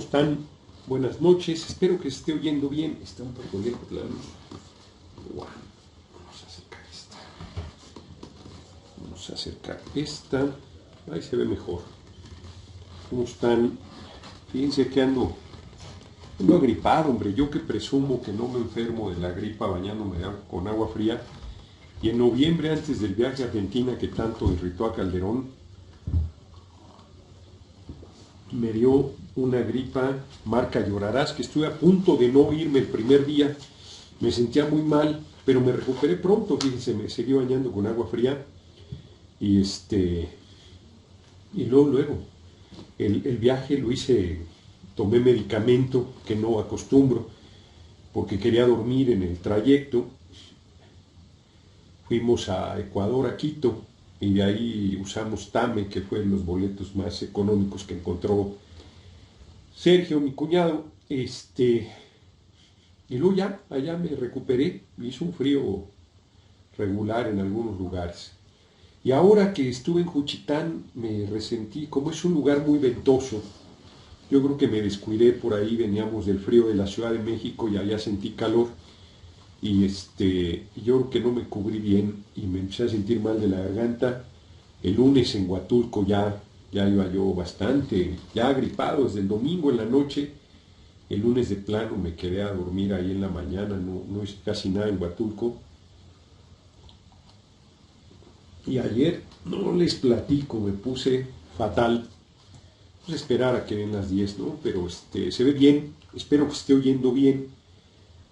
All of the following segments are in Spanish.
están? Buenas noches, espero que se esté oyendo bien. Está un poco lejos la luz. Bueno, vamos a acercar esta. Vamos a acercar esta. Ahí se ve mejor. ¿Cómo están? Fíjense que ando agripado, hombre. Yo que presumo que no me enfermo de la gripa bañándome con agua fría. Y en noviembre, antes del viaje a Argentina que tanto irritó a Calderón, me dio una gripa marca Llorarás, que estuve a punto de no irme el primer día. Me sentía muy mal, pero me recuperé pronto. Fíjense, me seguí bañando con agua fría. Y luego el viaje lo hice, tomé medicamento que no acostumbro, porque quería dormir en el trayecto. Fuimos a Ecuador, a Quito, y de ahí usamos TAME, que fue los boletos más económicos que encontró Sergio, mi cuñado. Y luego ya, allá me recuperé. Hizo un frío regular en algunos lugares. Y ahora que estuve en Juchitán, me resentí, como es un lugar muy ventoso. Yo creo que me descuidé por ahí, veníamos del frío de la Ciudad de México y allá sentí calor. Y yo creo que no me cubrí bien y me empecé a sentir mal de la garganta. El lunes en Huatulco ya iba yo bastante, ya agripado desde el domingo en la noche. El lunes de plano me quedé a dormir ahí en la mañana, no hice casi nada en Huatulco. Y ayer, no les platico, me puse fatal. Vamos a esperar a que den las 10, ¿no? Pero se ve bien, espero que esté oyendo bien.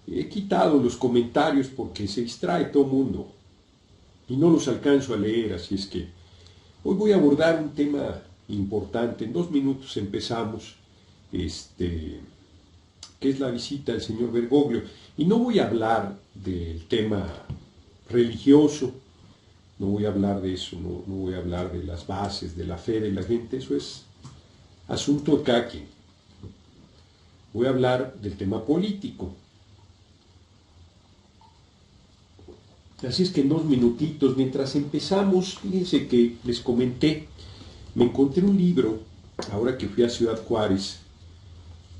He quitado los comentarios porque se distrae todo el mundo y no los alcanzo a leer, así es que hoy voy a abordar un tema importante. En 2 minutos empezamos, que es la visita del señor Bergoglio. Y no voy a hablar del tema religioso, no voy a hablar de eso, no voy a hablar de las bases, de la fe de la gente, eso es asunto de cada quien. Voy a hablar del tema político. Así es que en 2 minutitos, mientras empezamos, fíjense que les comenté, me encontré un libro, ahora que fui a Ciudad Juárez,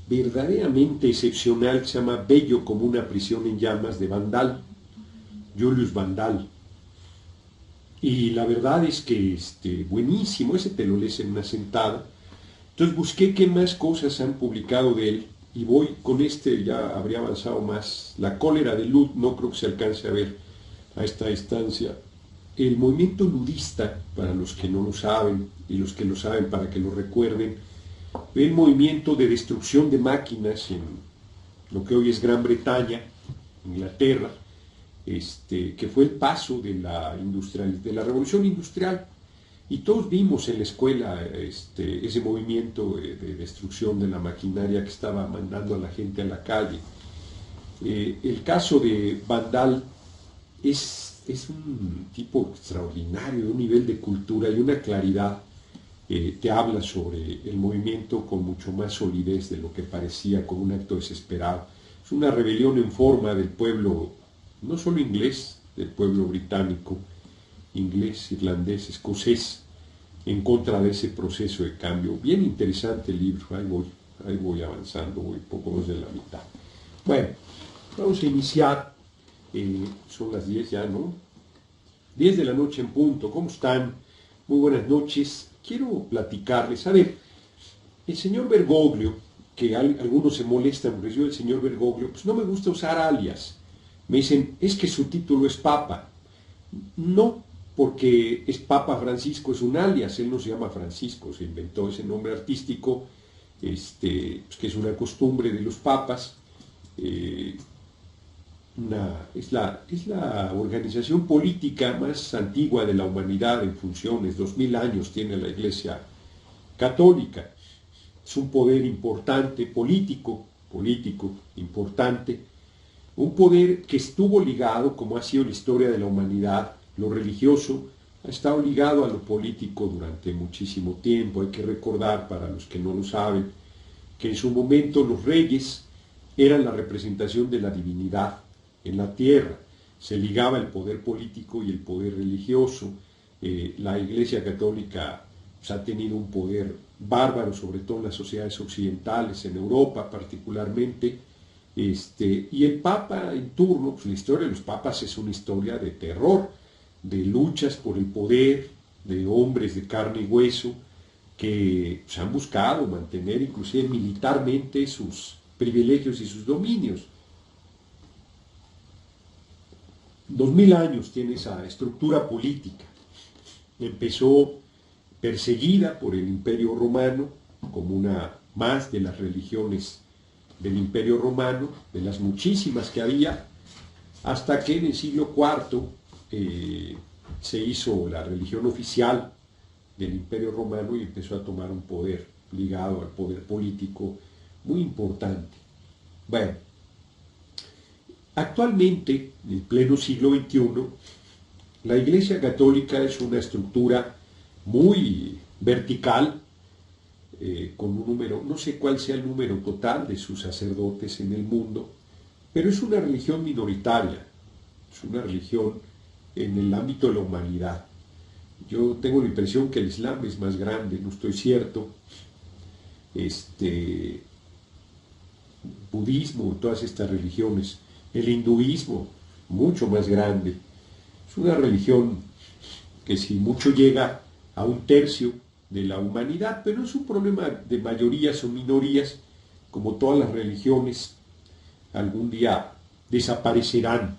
verdaderamente excepcional, que se llama Bello como una prisión en llamas, de Van Dahl, Julius Van Dahl. Y la verdad es que buenísimo, ese te lo lees en una sentada. Entonces busqué qué más cosas han publicado de él, y voy con ya habría avanzado más. La cólera de Lud, no creo que se alcance a ver a esta distancia. El movimiento ludista, para los que no lo saben, y los que lo saben para que lo recuerden, el movimiento de destrucción de máquinas en lo que hoy es Gran Bretaña, Inglaterra, que fue el paso de la revolución industrial. Y todos vimos en la escuela ese movimiento de destrucción de la maquinaria que estaba mandando a la gente a la calle. El caso de Van Dahl es un tipo extraordinario, de un nivel de cultura y una claridad. Te habla sobre el movimiento con mucho más solidez de lo que parecía, con un acto desesperado. Es una rebelión en forma del pueblo, no solo inglés, del pueblo británico, inglés, irlandés, escocés, en contra de ese proceso de cambio. Bien interesante el libro, ahí voy avanzando, voy poco más de la mitad. Bueno, vamos a iniciar. Son las 10 ya, ¿no? 10 de la noche en punto. ¿Cómo están? Muy buenas noches. Quiero platicarles. A ver, el señor Bergoglio, que algunos se molestan porque yo el señor Bergoglio, pues no me gusta usar alias. Me dicen, es que su título es Papa. No, porque es Papa Francisco, es un alias. Él no se llama Francisco, se inventó ese nombre artístico, pues que es una costumbre de los papas. Es la organización política más antigua de la humanidad en funciones. 2000 años tiene la Iglesia Católica. Es un poder importante, político importante, un poder que estuvo ligado, como ha sido la historia de la humanidad, lo religioso ha estado ligado a lo político durante muchísimo tiempo. Hay que recordar, para los que no lo saben, que en su momento los reyes eran la representación de la divinidad en la tierra. Se ligaba el poder político y el poder religioso. La Iglesia Católica ha tenido un poder bárbaro, sobre todo en las sociedades occidentales, en Europa particularmente. Y el Papa en turno, pues la historia de los papas es una historia de terror, de luchas por el poder, de hombres de carne y hueso que pues, han buscado mantener inclusive militarmente sus privilegios y sus dominios. 2000 años tiene esa estructura política. Empezó perseguida por el Imperio Romano como una más de las religiones del Imperio Romano, de las muchísimas que había, hasta que en el siglo IV se hizo la religión oficial del Imperio Romano y empezó a tomar un poder ligado al poder político muy importante. Bueno, actualmente, en el pleno siglo XXI, la Iglesia Católica es una estructura muy vertical, con un número, no sé cuál sea el número total de sus sacerdotes en el mundo, pero es una religión minoritaria, es una religión en el ámbito de la humanidad. Yo tengo la impresión que el Islam es más grande, no estoy cierto. Budismo, todas estas religiones, el hinduismo, mucho más grande. Es una religión que si mucho llega a 1/3 de la humanidad, pero no es un problema de mayorías o minorías, como todas las religiones, algún día desaparecerán.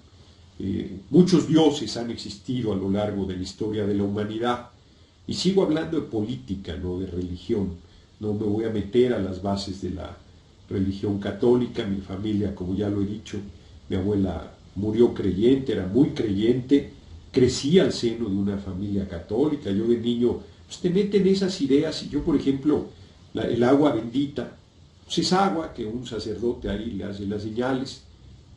Muchos dioses han existido a lo largo de la historia de la humanidad, y sigo hablando de política, no de religión. No me voy a meter a las bases de la religión católica. Mi familia, como ya lo he dicho, mi abuela murió creyente, era muy creyente, crecí al seno de una familia católica. Yo de niño, pues te meten esas ideas, y yo, por ejemplo, el agua bendita, pues es agua que un sacerdote ahí le hace las señales,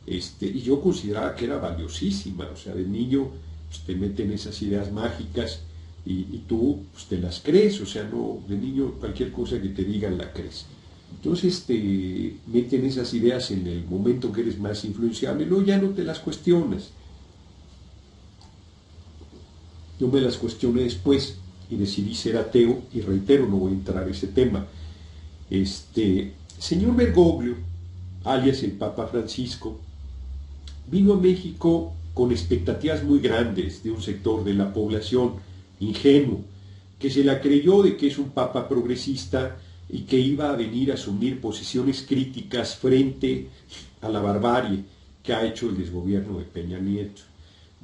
y yo consideraba que era valiosísima. O sea, de niño pues, te meten esas ideas mágicas y tú pues, te las crees. O sea, no, de niño cualquier cosa que te digan la crees. Entonces te meten esas ideas en el momento que eres más influenciable, luego ya no te las cuestionas. Yo me las cuestioné después y decidí ser ateo, y reitero, no voy a entrar a ese tema. Señor Bergoglio, alias el Papa Francisco, vino a México con expectativas muy grandes de un sector de la población ingenuo, que se la creyó de que es un papa progresista y que iba a venir a asumir posiciones críticas frente a la barbarie que ha hecho el desgobierno de Peña Nieto.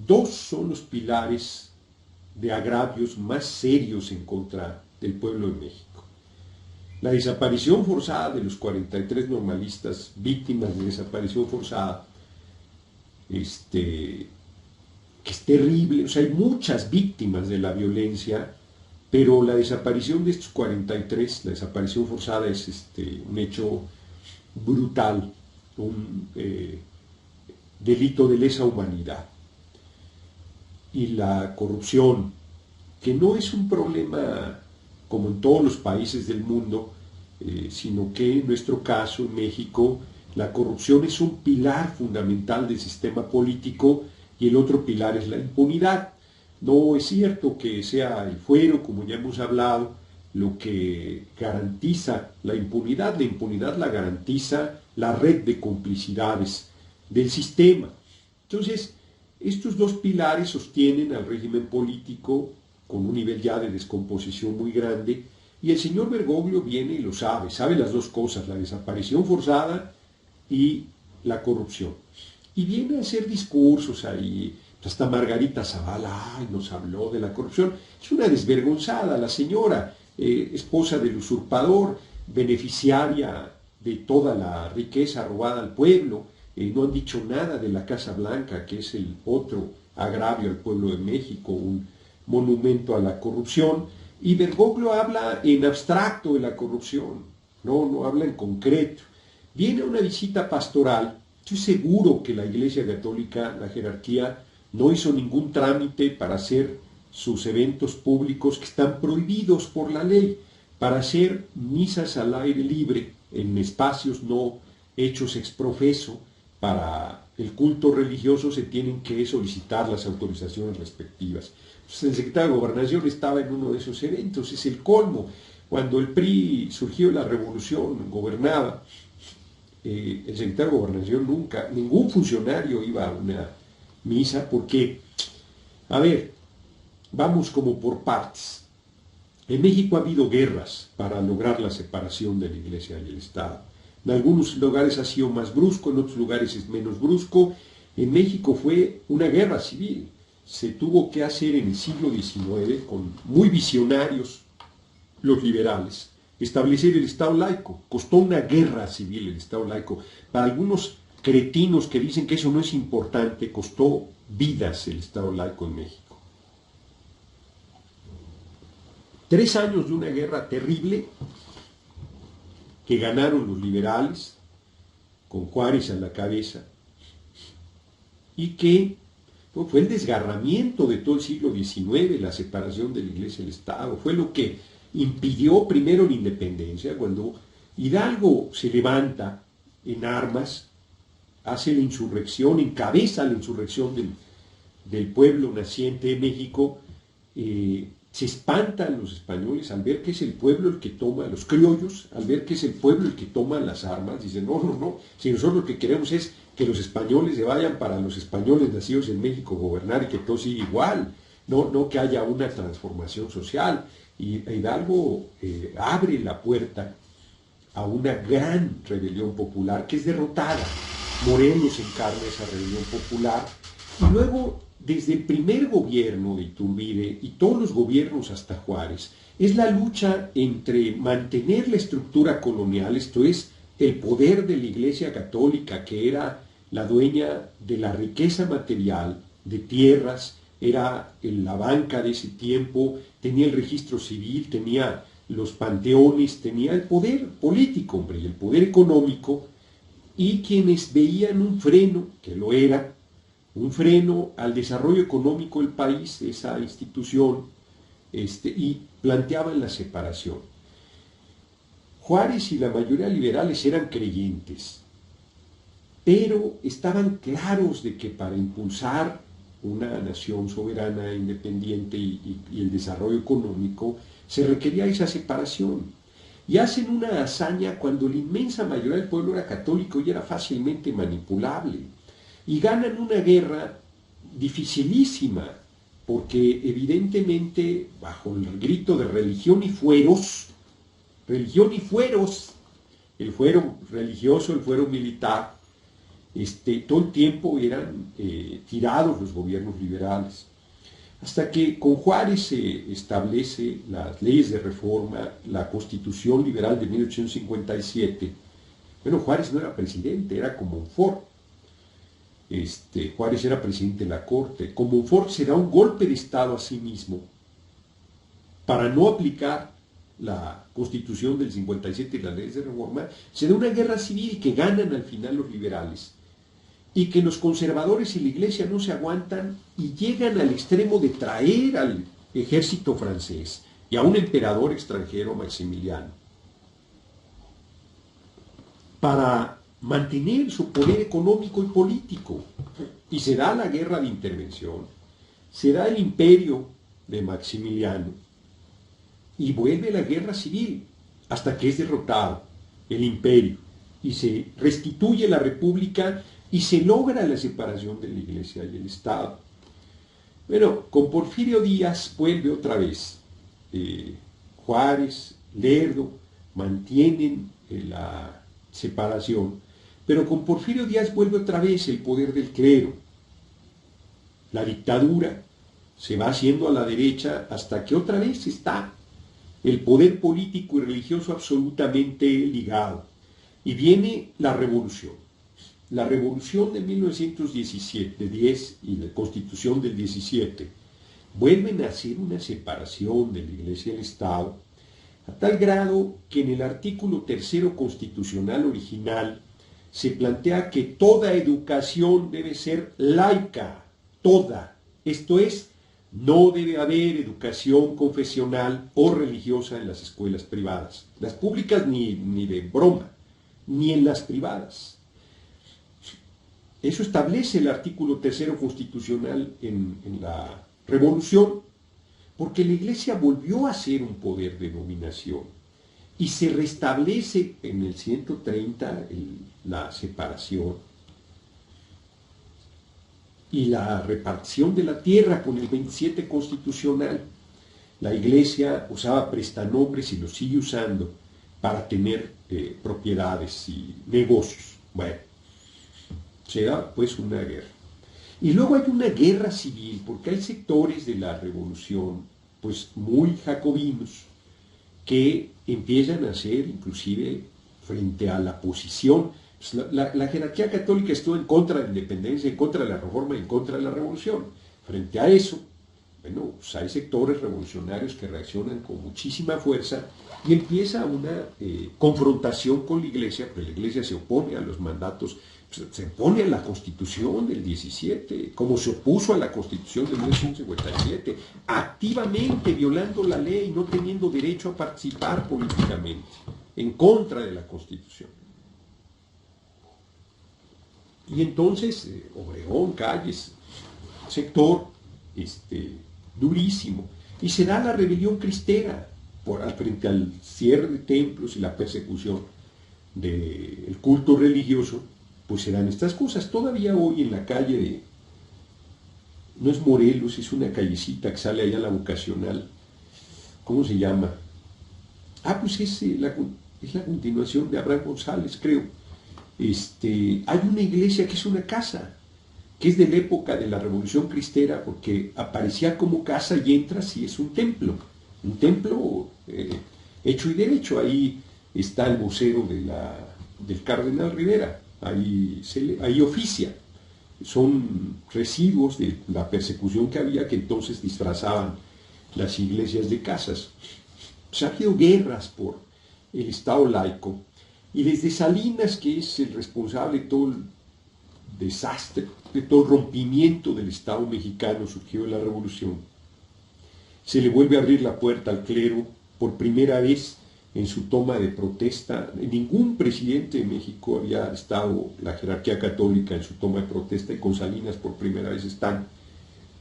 Dos son los pilares de agravios más serios en contra del pueblo de México. La desaparición forzada de los 43 normalistas víctimas de desaparición forzada, que es terrible. O sea, hay muchas víctimas de la violencia, pero la desaparición de estos 43, la desaparición forzada, es un hecho brutal, un delito de lesa humanidad. Y la corrupción, que no es un problema como en todos los países del mundo, sino que en nuestro caso, en México, la corrupción es un pilar fundamental del sistema político, y el otro pilar es la impunidad. No es cierto que sea el fuero, como ya hemos hablado, lo que garantiza la impunidad. La impunidad la garantiza la red de complicidades del sistema. Entonces, estos dos pilares sostienen al régimen político con un nivel ya de descomposición muy grande, y el señor Bergoglio viene y lo sabe las dos cosas, la desaparición forzada y la corrupción. Y viene a hacer discursos ahí. Hasta Margarita Zavala nos habló de la corrupción. Es una desvergonzada la señora, esposa del usurpador, beneficiaria de toda la riqueza robada al pueblo. No han dicho nada de la Casa Blanca, que es el otro agravio al pueblo de México, un monumento a la corrupción. Y Bergoglio habla en abstracto de la corrupción, no habla en concreto. Viene a una visita pastoral. Estoy seguro que la Iglesia Católica, la jerarquía, no hizo ningún trámite para hacer sus eventos públicos que están prohibidos por la ley, para hacer misas al aire libre en espacios no hechos ex profeso. Para el culto religioso se tienen que solicitar las autorizaciones respectivas. Entonces, el secretario de Gobernación estaba en uno de esos eventos. Es el colmo. Cuando el PRI surgió la revolución, gobernaba, el secretario de Gobernación nunca, ningún funcionario iba a una misa porque, a ver, vamos como por partes. En México ha habido guerras para lograr la separación de la Iglesia y el Estado. En algunos lugares ha sido más brusco, en otros lugares es menos brusco. En México fue una guerra civil. Se tuvo que hacer en el siglo XIX, con muy visionarios los liberales, establecer el Estado laico. Costó una guerra civil el Estado laico. Para algunos cretinos que dicen que eso no es importante, costó vidas el Estado laico en México. 3 años de una guerra terrible que ganaron los liberales, con Juárez a la cabeza, y que fue el desgarramiento de todo el siglo XIX, la separación de la Iglesia y el Estado. Fue lo que impidió primero la independencia. Cuando Hidalgo se levanta en armas, hace la insurrección, encabeza la insurrección del pueblo naciente de México, se espantan los españoles al ver que es el pueblo el que toma, los criollos, al ver que es el pueblo el que toma las armas. Dicen, no, si nosotros lo que queremos es que los españoles se vayan para los españoles nacidos en México gobernar y que todo siga igual, no que haya una transformación social. Y Hidalgo abre la puerta a una gran rebelión popular que es derrotada. Morelos encarna esa rebelión popular y luego, desde el primer gobierno de Iturbide y todos los gobiernos hasta Juárez, es la lucha entre mantener la estructura colonial, esto es, el poder de la Iglesia Católica, que era la dueña de la riqueza material, de tierras, era la banca de ese tiempo, tenía el registro civil, tenía los panteones, tenía el poder político, hombre, y el poder económico, y quienes veían un freno, que lo era, un freno al desarrollo económico del país, esa institución, y planteaban la separación. Juárez y la mayoría de liberales eran creyentes, pero estaban claros de que para impulsar una nación soberana, independiente y el desarrollo económico, se requería esa separación. Y hacen una hazaña cuando la inmensa mayoría del pueblo era católico y era fácilmente manipulable. Y ganan una guerra dificilísima, porque evidentemente bajo el grito de religión y fueros, el fuero religioso, el fuero militar, todo el tiempo eran tirados los gobiernos liberales. Hasta que con Juárez se establece las leyes de reforma, la Constitución Liberal de 1857. Bueno, Juárez no era presidente, era Comonfort. Juárez era presidente de la Corte. Comonfort se da un golpe de Estado a sí mismo para no aplicar la Constitución del 57 y las leyes de reforma. Se da una guerra civil que ganan al final los liberales y que los conservadores y la Iglesia no se aguantan y llegan al extremo de traer al ejército francés y a un emperador extranjero, Maximiliano, para mantener su poder económico y político. Y se da la guerra de intervención, se da el imperio de Maximiliano y vuelve la guerra civil hasta que es derrotado el imperio y se restituye la república y se logra la separación de la Iglesia y el Estado. Bueno, con Porfirio Díaz vuelve otra vez. Juárez, Lerdo mantienen la separación, pero con Porfirio Díaz vuelve otra vez el poder del clero. La dictadura se va haciendo a la derecha hasta que otra vez está el poder político y religioso absolutamente ligado. Y viene la revolución. La revolución de 1917, 10 y la Constitución del 17 vuelven a hacer una separación de la Iglesia y el Estado, a tal grado que en el artículo 3 constitucional original se plantea que toda educación debe ser laica, toda. Esto es, no debe haber educación confesional o religiosa en las escuelas privadas. Las públicas ni de broma, ni en las privadas. Eso establece el artículo 3 constitucional en la Revolución, porque la Iglesia volvió a ser un poder de dominación. y se restablece en el 130 la separación y la repartición de la tierra con el 27 constitucional. La Iglesia usaba prestanombres y los sigue usando para tener propiedades y negocios. Bueno, se da pues una guerra. Y luego hay una guerra civil, porque hay sectores de la revolución pues muy jacobinos que empiezan a ser inclusive frente a la posición. Pues la jerarquía católica estuvo en contra de la independencia, en contra de la reforma, en contra de la revolución. Frente a eso, bueno, pues hay sectores revolucionarios que reaccionan con muchísima fuerza y empieza una confrontación con la Iglesia, porque la Iglesia se opone a los mandatos, se opone a la Constitución del 17, como se opuso a la Constitución de 1957, activamente violando la ley, no teniendo derecho a participar políticamente, en contra de la Constitución. Y entonces, Obregón, Calles, sector durísimo, y se da la rebelión cristera frente al cierre de templos y la persecución del culto religioso. Pues se dan estas cosas. Todavía hoy en la calle de, no es Morelos, es una callecita que sale allá a la Vocacional, ¿cómo se llama? Ah, pues es la continuación de Abraham González, creo. Hay una iglesia que es una casa, que es de la época de la Revolución Cristera, porque aparecía como casa y entras y es un templo hecho y derecho. Ahí está el vocero del Cardenal Rivera, ahí oficia. Son residuos de la persecución que había, que entonces disfrazaban las iglesias de casas. Se ha habido guerras por el Estado laico, y desde Salinas, que es el responsable de todo el desastre, de todo el rompimiento del Estado mexicano surgido de la Revolución, se le vuelve a abrir la puerta al clero por primera vez en su toma de protesta. Ningún presidente de México había estado la jerarquía católica en su toma de protesta, y con Salinas por primera vez están.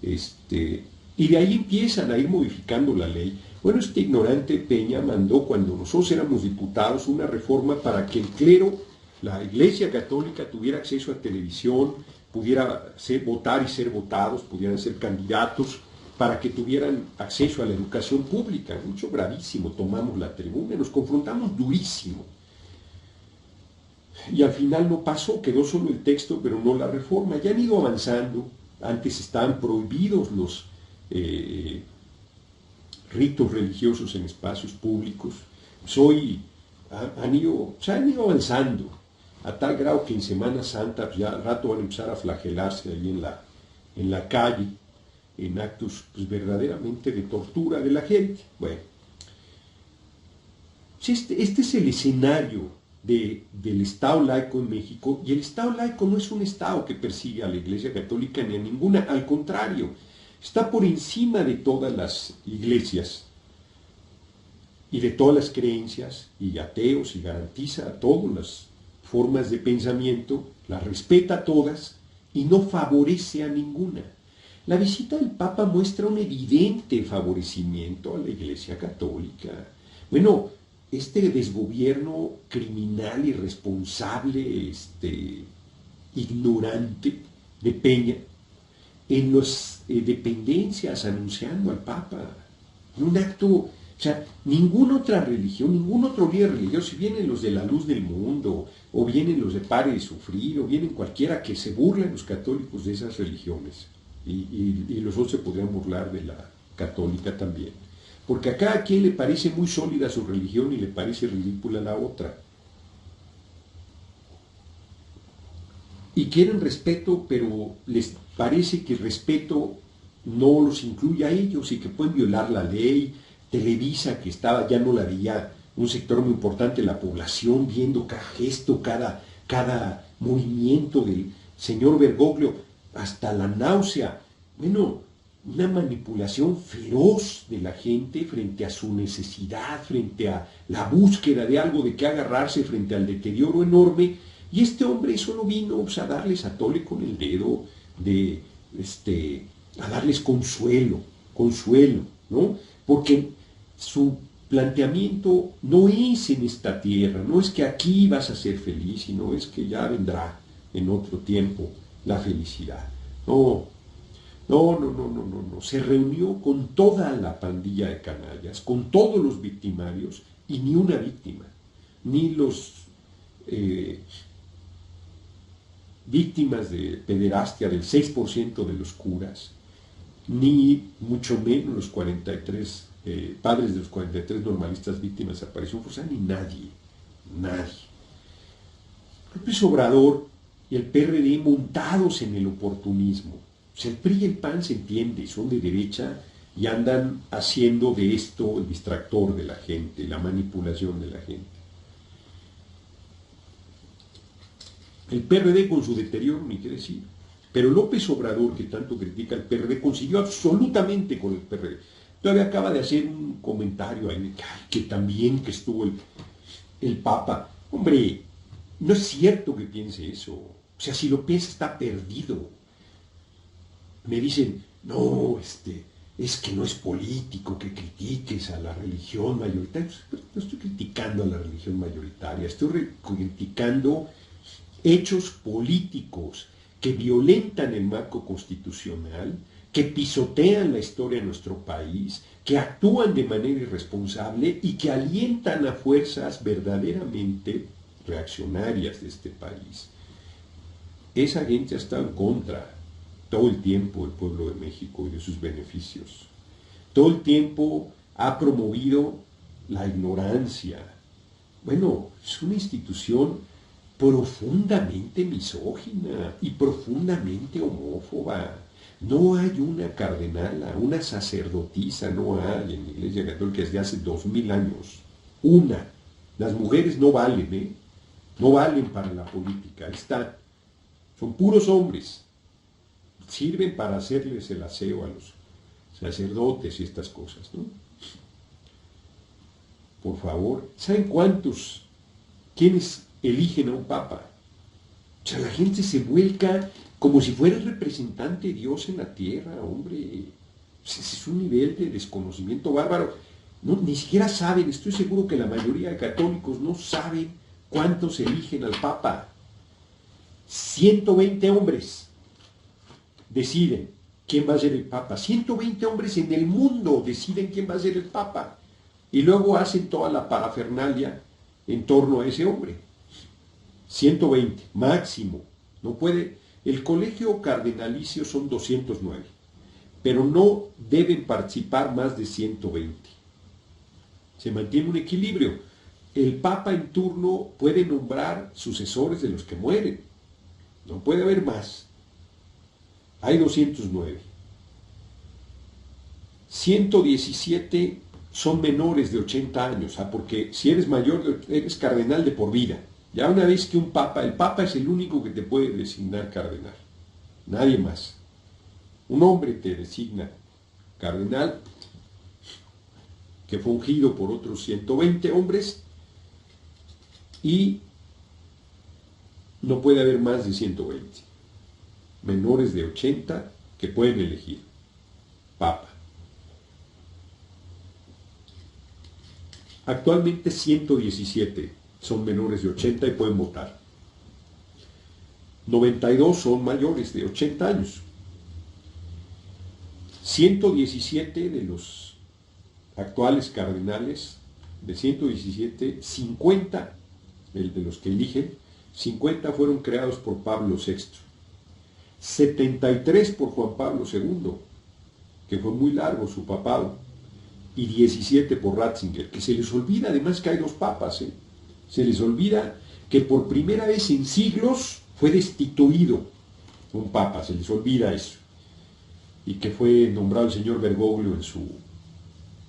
Y de ahí empiezan a ir modificando la ley. Bueno, este ignorante Peña mandó, cuando nosotros éramos diputados, una reforma para que el clero, la Iglesia Católica, tuviera acceso a televisión, pudiera votar y ser votados, pudieran ser candidatos, para que tuvieran acceso a la educación pública. Mucho gravísimo, tomamos la tribuna, nos confrontamos durísimo. Y al final no pasó, quedó solo el texto, pero no la reforma. Ya han ido avanzando. Antes estaban prohibidos los ritos religiosos en espacios públicos. Hoy han ido avanzando, a tal grado que en Semana Santa pues ya al rato van a empezar a flagelarse ahí en la calle, en actos pues verdaderamente de tortura de la gente. Bueno, este es el escenario del Estado laico en México, y el Estado laico no es un Estado que persigue a la Iglesia Católica ni a ninguna, al contrario, está por encima de todas las iglesias y de todas las creencias y ateos, y garantiza todas las formas de pensamiento, las respeta a todas y no favorece a ninguna. La visita del Papa muestra un evidente favorecimiento a la Iglesia Católica. Bueno, este desgobierno criminal, irresponsable, ignorante de Peña, en las dependencias anunciando al Papa, en un acto, o sea, ninguna otra religión, ningún otro líder religioso, si vienen los de la luz del mundo, o vienen los de Pare de Sufrir, o vienen cualquiera que se burlen los católicos de esas religiones, y los otros se podrían burlar de la católica también, porque a cada quien le parece muy sólida su religión y le parece ridícula la otra. Y quieren respeto, pero les parece que el respeto no los incluye a ellos y que pueden violar la ley. Televisa, que ya no la veía un sector muy importante de la población, viendo cada gesto, cada movimiento del señor Bergoglio, hasta la náusea. Bueno, una manipulación feroz de la gente frente a su necesidad, frente a la búsqueda de algo de que agarrarse, frente al deterioro enorme. Y este hombre solo vino a darles a tole con el dedo, a darles consuelo, ¿no? Porque su planteamiento no es en esta tierra, no es que aquí vas a ser feliz, sino es que ya vendrá en otro tiempo la felicidad. No, no. Se reunió con toda la pandilla de canallas, con todos los victimarios y ni una víctima, ni los víctimas de pederastia del 6% de los curas, ni mucho menos los 43 padres de los 43 normalistas víctimas de desaparición forzada, ni nadie. López Obrador y el PRD montados en el oportunismo. O sea, el PRI y el PAN se entiende, son de derecha y andan haciendo de esto el distractor de la gente, la manipulación de la gente. El PRD con su deterioro, ni qué decir. Pero López Obrador, que tanto critica al PRD, consiguió absolutamente con el PRD. Todavía acaba de hacer un comentario ahí, que también que estuvo el Papa. Hombre, no es cierto que piense eso. O sea, si lo piensa está perdido. Me dicen, no, es que no es político que critiques a la religión mayoritaria. No estoy criticando a la religión mayoritaria, estoy criticando hechos políticos que violentan el marco constitucional, que pisotean la historia de nuestro país, que actúan de manera irresponsable y que alientan a fuerzas verdaderamente reaccionarias de este país. Esa gente ha estado en contra todo el tiempo del pueblo de México y de sus beneficios. Todo el tiempo ha promovido la ignorancia. Bueno, es una institución profundamente misógina y profundamente homófoba. No hay una cardenala, una sacerdotisa, no hay en la Iglesia Católica desde hace 2000 años. Una. Las mujeres no valen, ¿eh? No valen para la política. Ahí están. Son puros hombres. Sirven para hacerles el aseo a los sacerdotes y estas cosas, ¿no? Por favor, ¿saben quiénes eligen a un papa? O sea, la gente se vuelca como si fuera el representante de Dios en la tierra, hombre. Ese es un nivel de desconocimiento bárbaro. No, ni siquiera saben, estoy seguro que la mayoría de católicos no saben cuántos eligen al papa. 120 hombres deciden quién va a ser el papa. 120 hombres en el mundo deciden quién va a ser el papa. Y luego hacen toda la parafernalia en torno a ese hombre. 120, máximo. No puede. El colegio cardenalicio son 209, pero no deben participar más de 120. Se mantiene un equilibrio. El papa en turno puede nombrar sucesores de los que mueren. No puede haber más. Hay 209. 117 son menores de 80 años, porque si eres mayor, eres cardenal de por vida. Ya una vez que el papa es el único que te puede designar cardenal, nadie más. Un hombre te designa cardenal, que fue ungido por otros 120 hombres, y no puede haber más de 120. Menores de 80 que pueden elegir papa. Actualmente 117 son menores de 80 y pueden votar. 92 son mayores de 80 años. 117 de los actuales cardenales, de 117, 50, el de los que eligen, 50 fueron creados por Pablo VI. 73 por Juan Pablo II, que fue muy largo su papado, y 17 por Ratzinger, que se les olvida además que hay dos papas, ¿eh? Se les olvida que por primera vez en siglos fue destituido un papa, se les olvida eso, y que fue nombrado el señor Bergoglio en su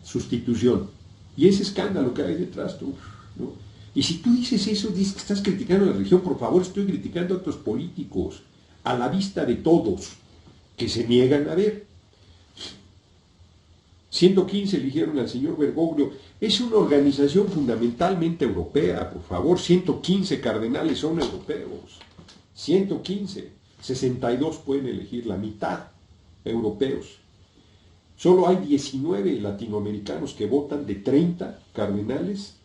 sustitución. Y ese escándalo que hay detrás, ¿no? Y si tú dices eso, dices que estás criticando a la religión, por favor, estoy criticando a otros políticos, a la vista de todos, que se niegan a ver. 115 eligieron al señor Bergoglio. Es una organización fundamentalmente europea, por favor. 115 cardenales son europeos. 115. 62 pueden elegir, la mitad europeos. Solo hay 19 latinoamericanos que votan de 30 cardenales.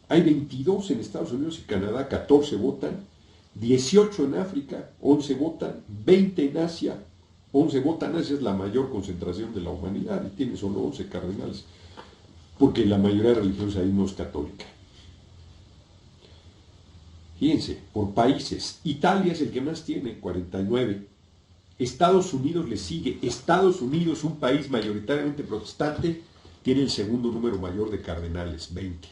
Hay 22 en Estados Unidos y Canadá, 14 votan. 18 en África, 11 votan. 20 en Asia, 11 votan. Asia es la mayor concentración de la humanidad y tiene solo 11 cardenales, porque la mayoría de religiones ahí no es católica. Fíjense, por países, Italia es el que más tiene, 49. Estados Unidos le sigue. Estados Unidos, un país mayoritariamente protestante, tiene el segundo número mayor de cardenales, 20.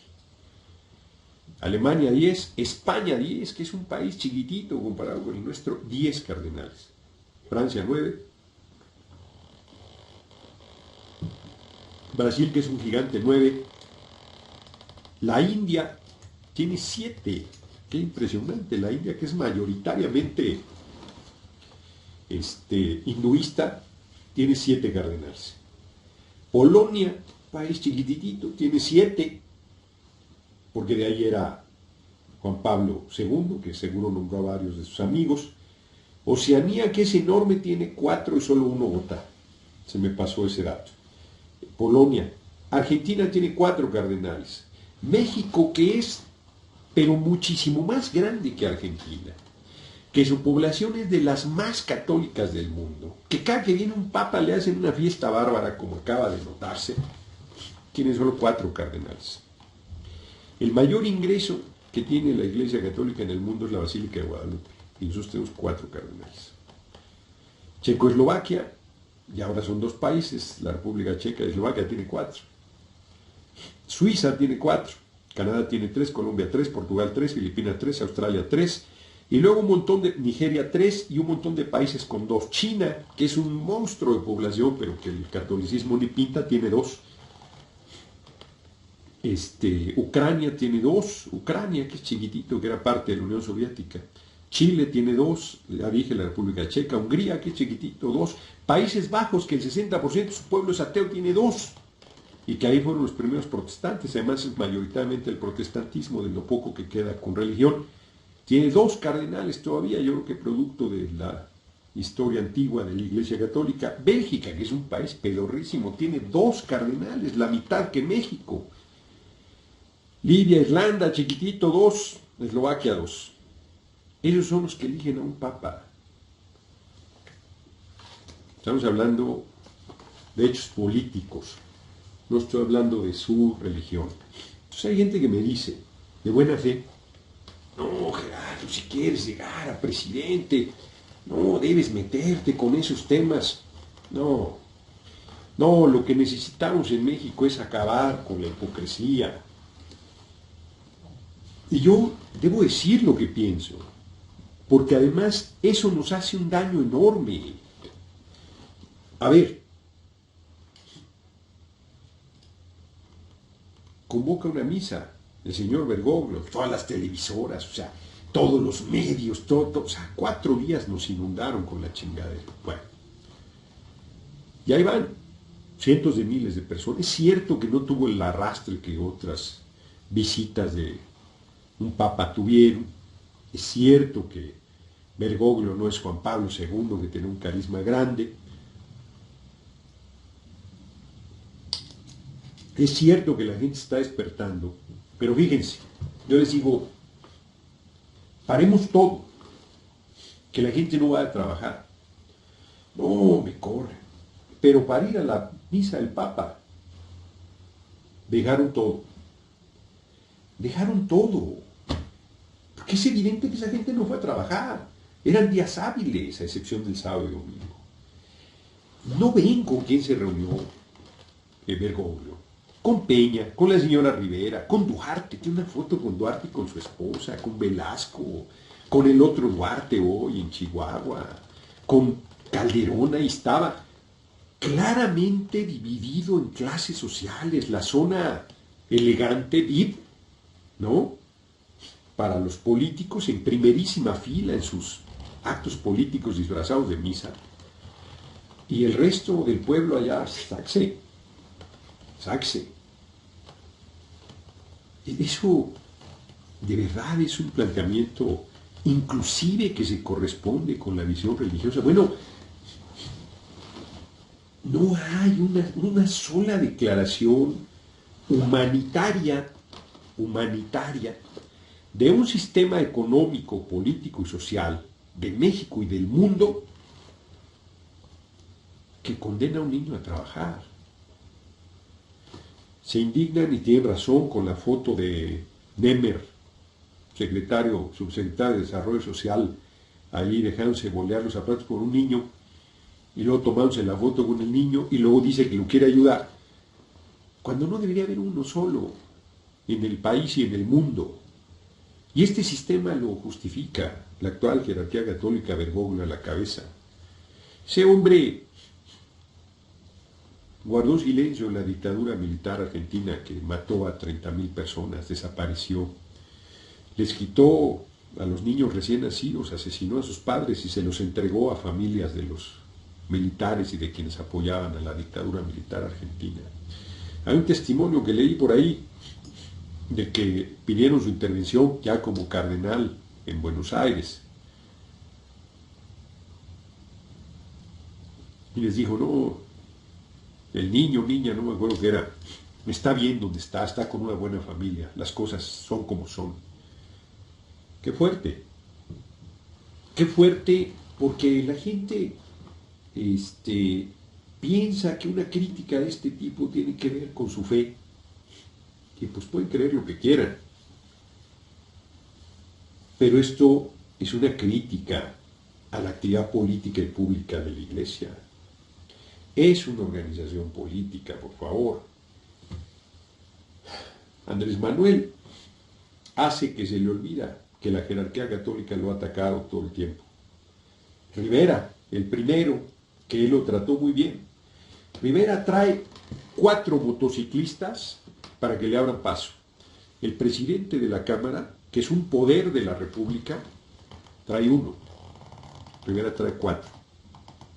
Alemania 10, España 10, que es un país chiquitito comparado con el nuestro, 10 cardenales. Francia 9. Brasil, que es un gigante, 9. La India tiene 7. Qué impresionante. La India, que es mayoritariamente hinduista, tiene 7 cardenales. Polonia, país chiquitito, tiene 7, porque de ahí era Juan Pablo II, que seguro nombró a varios de sus amigos. Oceanía, que es enorme, tiene 4 y solo 1 vota. Se me pasó ese dato. Polonia. Argentina tiene 4 cardenales. México, que es, pero muchísimo más grande que Argentina, que su población es de las más católicas del mundo, que cada que viene un papa le hacen una fiesta bárbara, como acaba de notarse, tiene solo 4 cardenales. El mayor ingreso que tiene la Iglesia Católica en el mundo es la Basílica de Guadalupe, y nosotros tenemos 4 cardenales. Checoslovaquia, y ahora son 2 países, la República Checa y Eslovaquia tiene 4. Suiza tiene 4, Canadá tiene 3, Colombia 3, Portugal 3, Filipinas 3, Australia 3, y luego un montón de, Nigeria 3, y un montón de países con 2. China, que es un monstruo de población, pero que el catolicismo ni pinta, tiene 2. Ucrania tiene 2, Ucrania, que es chiquitito, que era parte de la Unión Soviética. Chile tiene 2, ya dije, la República Checa. Hungría, que es chiquitito, 2. Países Bajos, que el 60% de su pueblo es ateo, tiene 2. Y que ahí fueron los primeros protestantes, además es mayoritariamente el protestantismo, de lo poco que queda con religión. Tiene 2 cardenales todavía, yo creo que producto de la historia antigua de la Iglesia Católica. Bélgica, que es un país pedorrísimo, tiene 2 cardenales, la mitad que México. Libia, Irlanda, chiquitito, 2. Eslovaquia, 2. Ellos son los que eligen a un papa. Estamos hablando de hechos políticos, no estoy hablando de su religión. Entonces hay gente que me dice, de buena fe, no, Gerardo, si quieres llegar a presidente, no debes meterte con esos temas. No, lo que necesitamos en México es acabar con la hipocresía. Y yo debo decir lo que pienso, porque además eso nos hace un daño enorme. A ver, convoca una misa el señor Bergoglio, todas las televisoras, o sea, todos los medios, todo, o sea, 4 días nos inundaron con la chingadera. Bueno, y ahí van cientos de miles de personas. Es cierto que no tuvo el arrastre que otras visitas de un papa tuvieron. Es cierto que Bergoglio no es Juan Pablo II, que tiene un carisma grande. Es cierto que la gente está despertando, pero fíjense, yo les digo, paremos todo, que la gente no va a trabajar. No, me corre. Pero para ir a la misa del Papa, dejaron todo. Dejaron todo. Porque es evidente que esa gente no fue a trabajar. Eran días hábiles, a excepción del sábado y domingo. No ven con quién se reunió Bergoglio. Con Peña, con la señora Rivera, con Duarte, tiene una foto con Duarte y con su esposa, con Velasco, con el otro Duarte hoy en Chihuahua, con Calderón, ahí estaba, claramente dividido en clases sociales, la zona elegante, VIP, ¿no? Para los políticos en primerísima fila en sus actos políticos disfrazados de misa, y el resto del pueblo allá, sáquese. Eso de verdad es un planteamiento inclusive que se corresponde con la visión religiosa. Bueno, no hay una sola declaración humanitaria de un sistema económico, político y social de México y del mundo que condena a un niño a trabajar. Se indignan y tienen razón con la foto de Nemer, subsecretario de Desarrollo Social, ahí dejándose bolear los zapatos por un niño y luego tomándose la foto con el niño y luego dice que lo quiere ayudar, cuando no debería haber uno solo en el país y en el mundo. Y este sistema lo justifica, la actual jerarquía católica Bergoglio a la cabeza. Ese hombre guardó silencio en la dictadura militar argentina que mató a 30,000 personas, desapareció, les quitó a los niños recién nacidos, asesinó a sus padres y se los entregó a familias de los militares y de quienes apoyaban a la dictadura militar argentina. Hay un testimonio que leí por ahí de que pidieron su intervención ya como cardenal en Buenos Aires. Y les dijo, no, el niño, niña, no me acuerdo qué era, está bien donde está con una buena familia, las cosas son como son. Qué fuerte porque la gente piensa que una crítica de este tipo tiene que ver con su fe, que pues pueden creer lo que quieran, pero esto es una crítica a la actividad política y pública de la Iglesia. Es una organización política, por favor. Andrés Manuel hace que se le olvida que la jerarquía católica lo ha atacado todo el tiempo. Rivera, el primero, que él lo trató muy bien. Rivera trae 4 motociclistas para que le abran paso. El presidente de la Cámara, que es un poder de la República, trae 1. Rivera trae 4.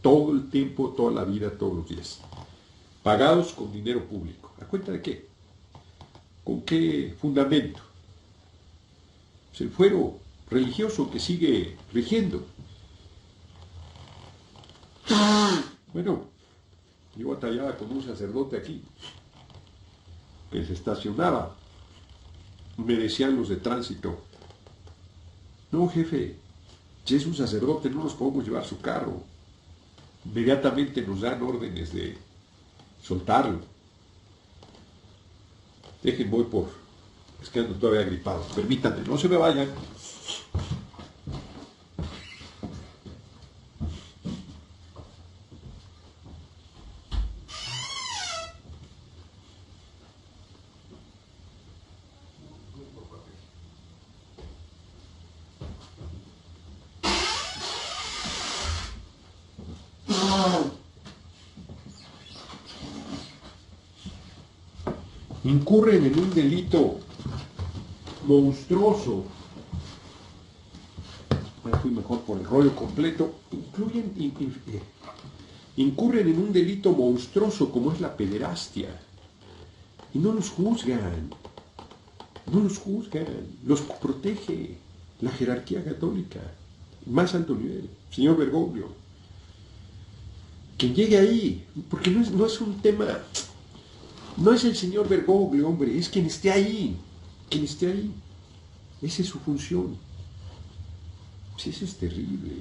Todo el tiempo, toda la vida, todos los días. Pagados con dinero público. ¿A cuenta de qué? ¿Con qué fundamento? Es el fuero religioso que sigue rigiendo. Bueno, yo batallaba con un sacerdote aquí, que se estacionaba. Me decían los de tránsito, no jefe, si es un sacerdote no nos podemos llevar su carro. Inmediatamente nos dan órdenes de soltarlo. Dejen, voy por... Es que ando todavía gripado. Permítanme, no se me vayan. Incurren en un delito monstruoso. Me fui mejor por el rollo completo. Incurren en un delito monstruoso como es la pederastia. Y no los juzgan. No los juzgan. Los protege la jerarquía católica. Más alto nivel. Señor Bergoglio. Quien llegue ahí. Porque no es un tema... No es el señor Bergoglio, hombre, es quien esté ahí, Esa es su función. Pues eso es terrible.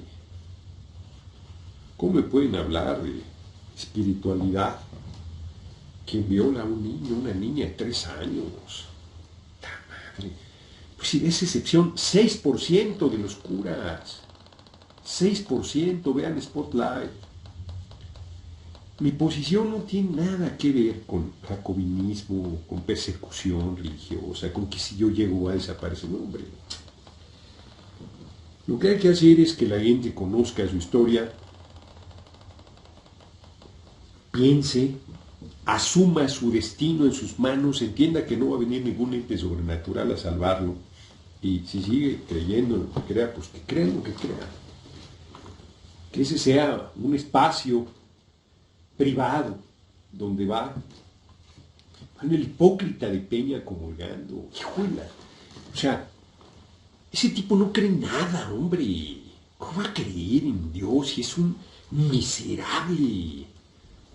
¿Cómo me pueden hablar de espiritualidad? Quien viola a un niño, una niña de 3 años. ¡Ta madre! Pues si es excepción, 6% de los curas. 6%, vean Spotlight. Mi posición no tiene nada que ver con jacobinismo, con persecución religiosa, con que si yo llego a desaparecer. No, hombre. Lo que hay que hacer es que la gente conozca su historia, piense, asuma su destino en sus manos, entienda que no va a venir ningún ente sobrenatural a salvarlo. Y si sigue creyendo en lo que crea, pues que crea en lo que crea. Que ese sea un espacio privado, donde va el hipócrita de Peña comulgando, híjole, o sea, ese tipo no cree en nada, hombre, ¿cómo va a creer en Dios si es un miserable?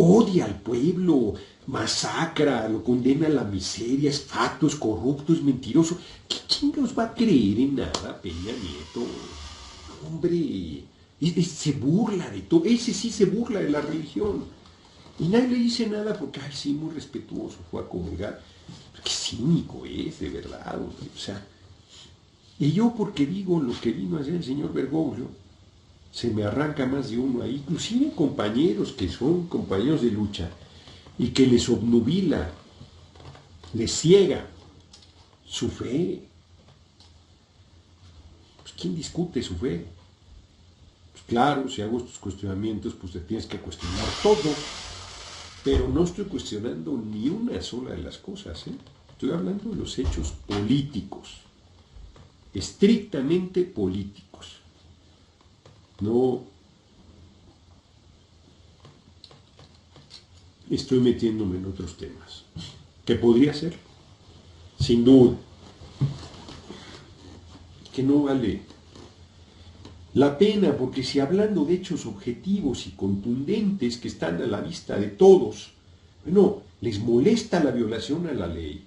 odia al pueblo, masacra, lo condena a la miseria, es fatuo, es corrupto, es mentiroso. ¿Qué chingados va a creer en nada Peña Nieto? Hombre, se burla de todo, ese sí se burla de la religión. Y nadie le dice nada porque, ay, sí, muy respetuoso, fue a comulgar. Qué cínico es, de verdad, hombre. O sea, y yo porque digo lo que vino a hacer el señor Bergoglio, se me arranca más de uno ahí, inclusive compañeros que son compañeros de lucha, y que les obnubila, les ciega su fe. Pues, ¿quién discute su fe? Pues claro, si hago estos cuestionamientos, pues te tienes que cuestionar todo, pero no estoy cuestionando ni una sola de las cosas, ¿eh? Estoy hablando de los hechos políticos, estrictamente políticos. No estoy metiéndome en otros temas, que podría ser, sin duda, que no vale la pena, porque si hablando de hechos objetivos y contundentes que están a la vista de todos, bueno, les molesta la violación a la ley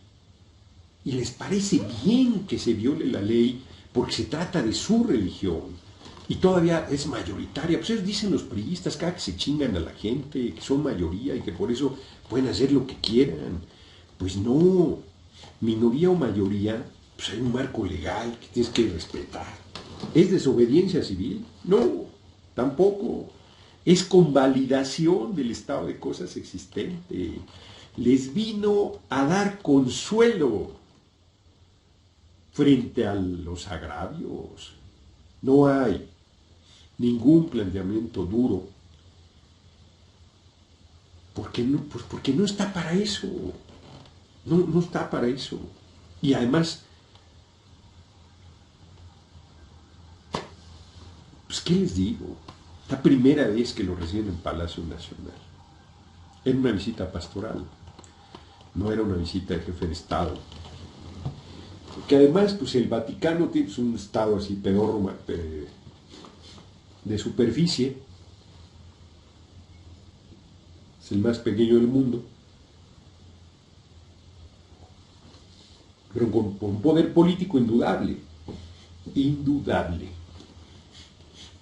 y les parece bien que se viole la ley porque se trata de su religión y todavía es mayoritaria. Pues ellos dicen los priistas cada que se chingan a la gente, que son mayoría y que por eso pueden hacer lo que quieran. Pues no, minoría o mayoría, pues hay un marco legal que tienes que respetar. ¿Es desobediencia civil? No, tampoco. Es convalidación del estado de cosas existente. Les vino a dar consuelo frente a los agravios. No hay ningún planteamiento duro. Porque no, pues porque no está para eso. No está para eso. Y además, pues ¿qué les digo? La primera vez que lo reciben en Palacio Nacional. Era una visita pastoral. No era una visita de jefe de Estado. Porque además, pues el Vaticano tiene un Estado así pedorro, de superficie. Es el más pequeño del mundo. Pero con un poder político indudable. Indudable.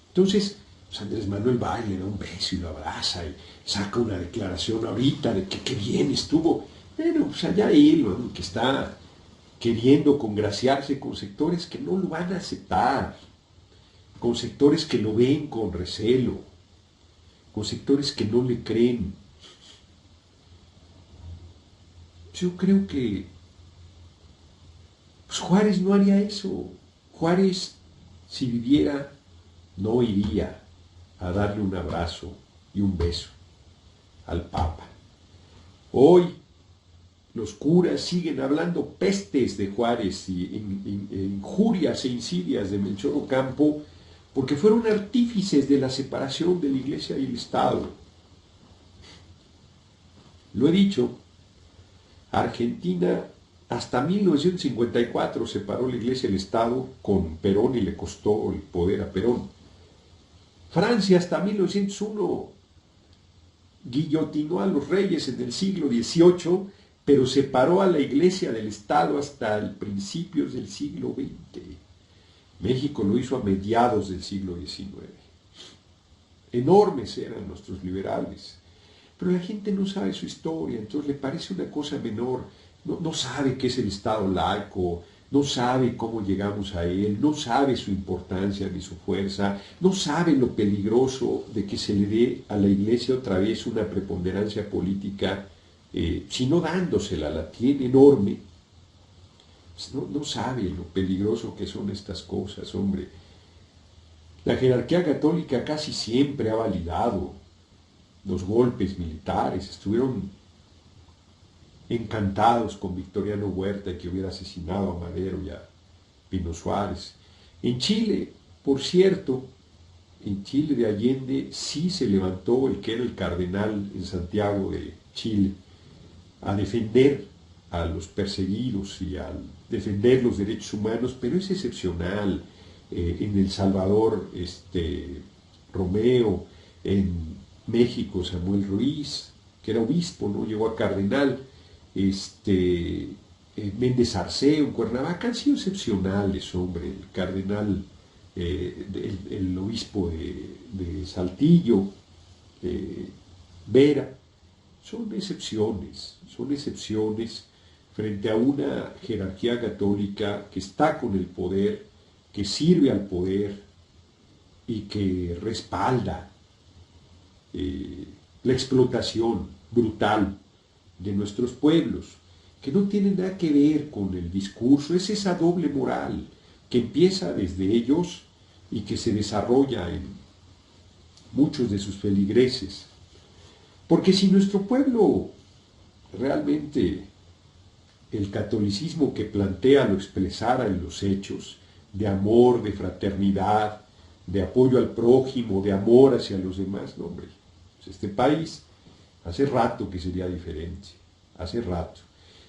Entonces, pues Andrés Manuel va y le da un beso y lo abraza y saca una declaración ahorita de que qué bien estuvo. Pero pues allá él, ¿no? Que está queriendo congraciarse con sectores que no lo van a aceptar, con sectores que lo ven con recelo, con sectores que no le creen. Yo creo que pues Juárez no haría eso. Juárez, si viviera, no iría a darle un abrazo y un beso al Papa. Hoy los curas siguen hablando pestes de Juárez y injurias e insidias de Melchor Ocampo porque fueron artífices de la separación de la Iglesia y el Estado. Lo he dicho, Argentina hasta 1954 separó la Iglesia y el Estado con Perón y le costó el poder a Perón. Francia hasta 1901 guillotinó a los reyes en el siglo XVIII, pero separó a la Iglesia del Estado hasta el principios del siglo XX. México lo hizo a mediados del siglo XIX. Enormes eran nuestros liberales, pero la gente no sabe su historia, entonces le parece una cosa menor, no sabe qué es el Estado laico, no sabe cómo llegamos a él, no sabe su importancia ni su fuerza, no sabe lo peligroso de que se le dé a la Iglesia otra vez una preponderancia política, sino dándosela, la tiene enorme. No sabe lo peligroso que son estas cosas, hombre. La jerarquía católica casi siempre ha validado los golpes militares, estuvieron encantados con Victoriano Huerta que hubiera asesinado a Madero y a Pino Suárez. En Chile, por cierto, en Chile de Allende sí se levantó el que era el cardenal en Santiago de Chile a defender a los perseguidos y a defender los derechos humanos, pero es excepcional. En El Salvador, Romeo, en México, Samuel Ruiz, que era obispo, ¿no? Llegó a cardenal, Méndez Arceo en Cuernavaca, han sido excepcionales, hombre, el cardenal, el obispo de Saltillo, eh, Vera, son excepciones frente a una jerarquía católica que está con el poder, que sirve al poder y que respalda eh, la explotación brutal de nuestros pueblos, que no tiene nada que ver con el discurso, es esa doble moral que empieza desde ellos y que se desarrolla en muchos de sus feligreses. Porque si nuestro pueblo realmente el catolicismo que plantea lo expresara en los hechos, de amor, de fraternidad, de apoyo al prójimo, de amor hacia los demás, no, hombre, pues este país hace rato que sería diferente, hace rato.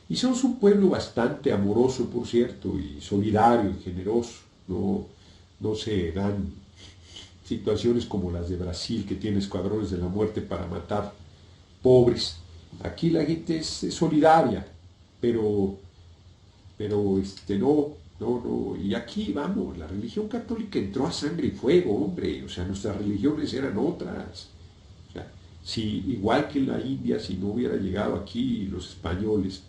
Y somos un pueblo bastante amoroso, por cierto, y solidario y generoso. No se dan situaciones como las de Brasil, que tiene escuadrones de la muerte para matar pobres. Aquí la gente es solidaria, pero no. Y aquí, vamos, la religión católica entró a sangre y fuego, hombre. O sea, nuestras religiones eran otras. O sea, si igual que en la India, si no hubiera llegado aquí los españoles,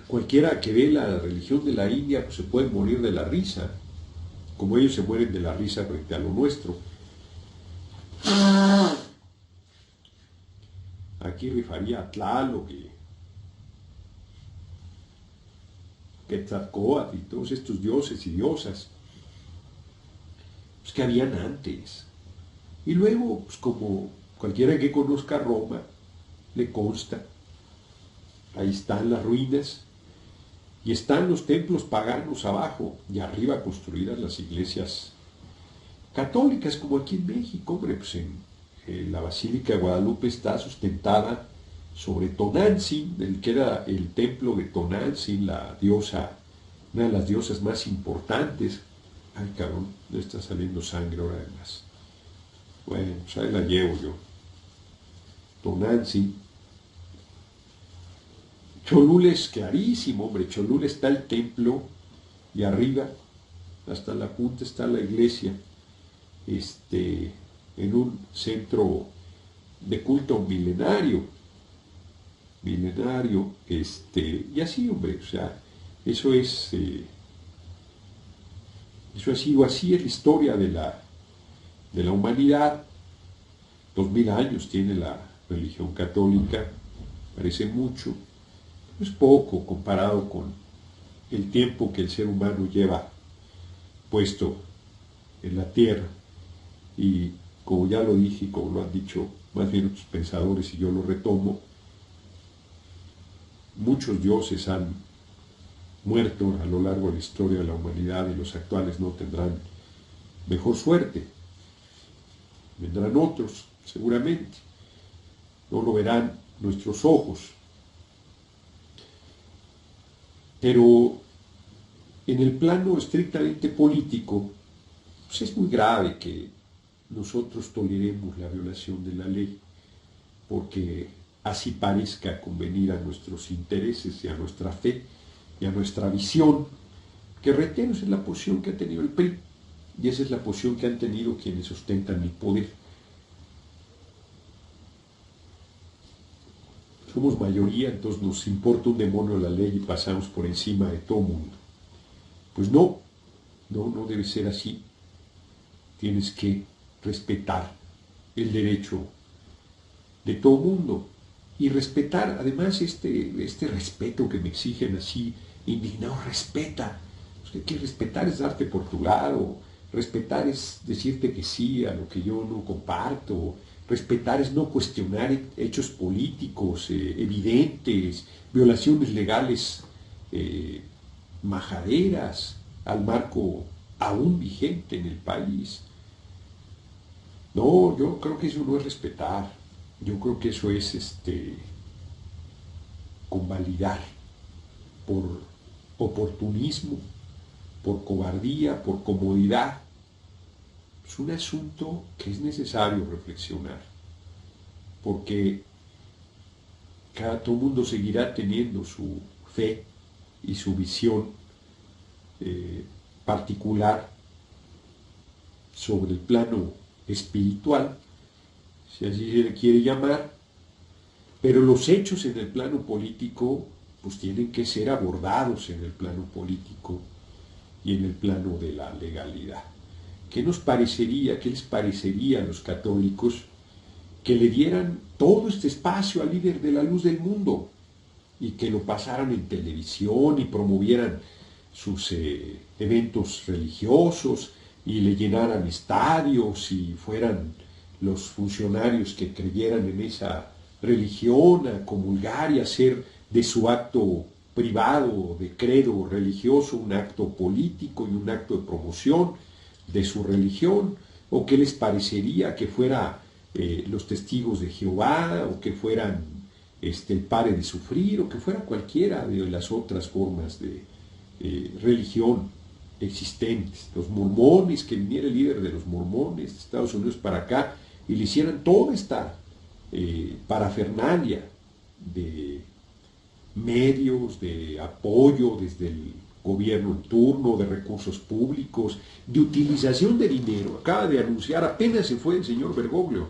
cualquiera que ve la religión de la India pues se puede morir de la risa, como ellos se mueren de la risa frente a lo nuestro. Aquí rifaría a Tlaloc, Quetzalcóatl y todos estos dioses y diosas pues, que habían antes. Y luego, pues, como cualquiera que conozca Roma, le consta, ahí están las ruinas y están los templos paganos abajo y arriba construidas las iglesias católicas, como aquí en México, hombre, pues en la Basílica de Guadalupe está sustentada sobre Tonantzin, el que era el templo de Tonantzin, la diosa, una de las diosas más importantes. Ay, cabrón, le está saliendo sangre ahora además. Bueno, pues ahí la llevo yo. Tonantzin. Cholula es clarísimo, hombre. Cholula está el templo y arriba, hasta la punta, está la iglesia. En un centro de culto milenario, y así, hombre, o sea, eso ha sido así, es la historia de la humanidad. 2000 años tiene la religión católica, parece mucho, es poco comparado con el tiempo que el ser humano lleva puesto en la tierra. Y como ya lo dije, y como lo han dicho más bien otros pensadores, y yo lo retomo, muchos dioses han muerto a lo largo de la historia de la humanidad y los actuales no tendrán mejor suerte. Vendrán otros, seguramente. No lo verán nuestros ojos. Pero en el plano estrictamente político, pues es muy grave que nosotros toleremos la violación de la ley, porque así parezca convenir a nuestros intereses y a nuestra fe y a nuestra visión, que reitero, es la posición que ha tenido el PRI, y esa es la posición que han tenido quienes ostentan el poder. Somos mayoría, entonces nos importa un demonio la ley y pasamos por encima de todo mundo. Pues no debe ser así. Tienes que respetar el derecho de todo mundo y respetar además este respeto que me exigen así indignado. Respeta, pues que respetar es darte por tu lado, respetar es decirte que sí a lo que yo no comparto, respetar es no cuestionar hechos políticos evidentes, violaciones legales majaderas al marco aún vigente en el país. No, yo creo que eso no es respetar. Yo creo que eso es convalidar por oportunismo, por cobardía, por comodidad. Es un asunto que es necesario reflexionar. porque todo mundo seguirá teniendo su fe y su visión particular sobre el plano espiritual, si así se le quiere llamar, pero los hechos en el plano político pues tienen que ser abordados en el plano político y en el plano de la legalidad. ¿Qué nos parecería, qué les parecería a los católicos que le dieran todo este espacio al líder de la luz del mundo y que lo pasaran en televisión y promovieran sus eventos religiosos y le llenaran estadios y fueran los funcionarios que creyeran en esa religión a comulgar y hacer de su acto privado de credo religioso un acto político y un acto de promoción de su religión? ¿O qué les parecería que fuera los testigos de Jehová, o que fueran el Pare de Sufrir, o que fuera cualquiera de las otras formas de religión existentes? Los mormones, que viniera el líder de los mormones de Estados Unidos para acá y le hicieran toda esta parafernalia de medios, de apoyo desde el gobierno en turno, de recursos públicos, de utilización de dinero. Acaba de anunciar, apenas se fue el señor Bergoglio,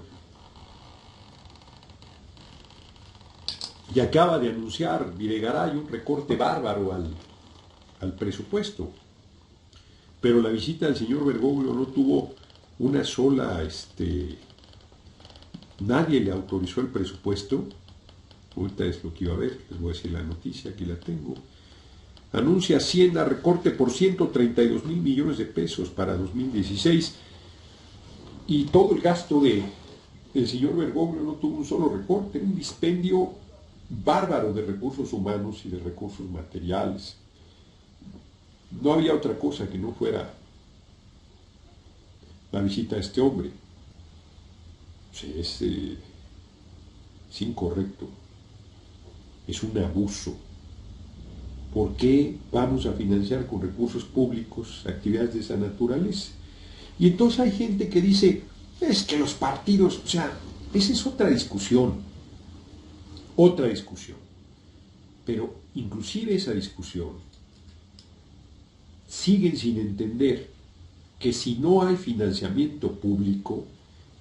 y acaba de anunciar Videgaray un recorte bárbaro al presupuesto. Pero la visita del señor Bergoglio no tuvo una sola, nadie le autorizó el presupuesto. Ahorita es lo que iba a ver, les voy a decir la noticia, aquí la tengo. Anuncia Hacienda recorte por 132 mil millones de pesos para 2016, y todo el gasto del señor Bergoglio no tuvo un solo recorte, un dispendio bárbaro de recursos humanos y de recursos materiales. No había otra cosa que no fuera la visita de este hombre. O sea, es incorrecto, es un abuso. ¿Por qué vamos a financiar con recursos públicos actividades de esa naturaleza? Y entonces hay gente que dice, es que los partidos, o sea, esa es otra discusión. Pero inclusive esa discusión siguen sin entender que si no hay financiamiento público,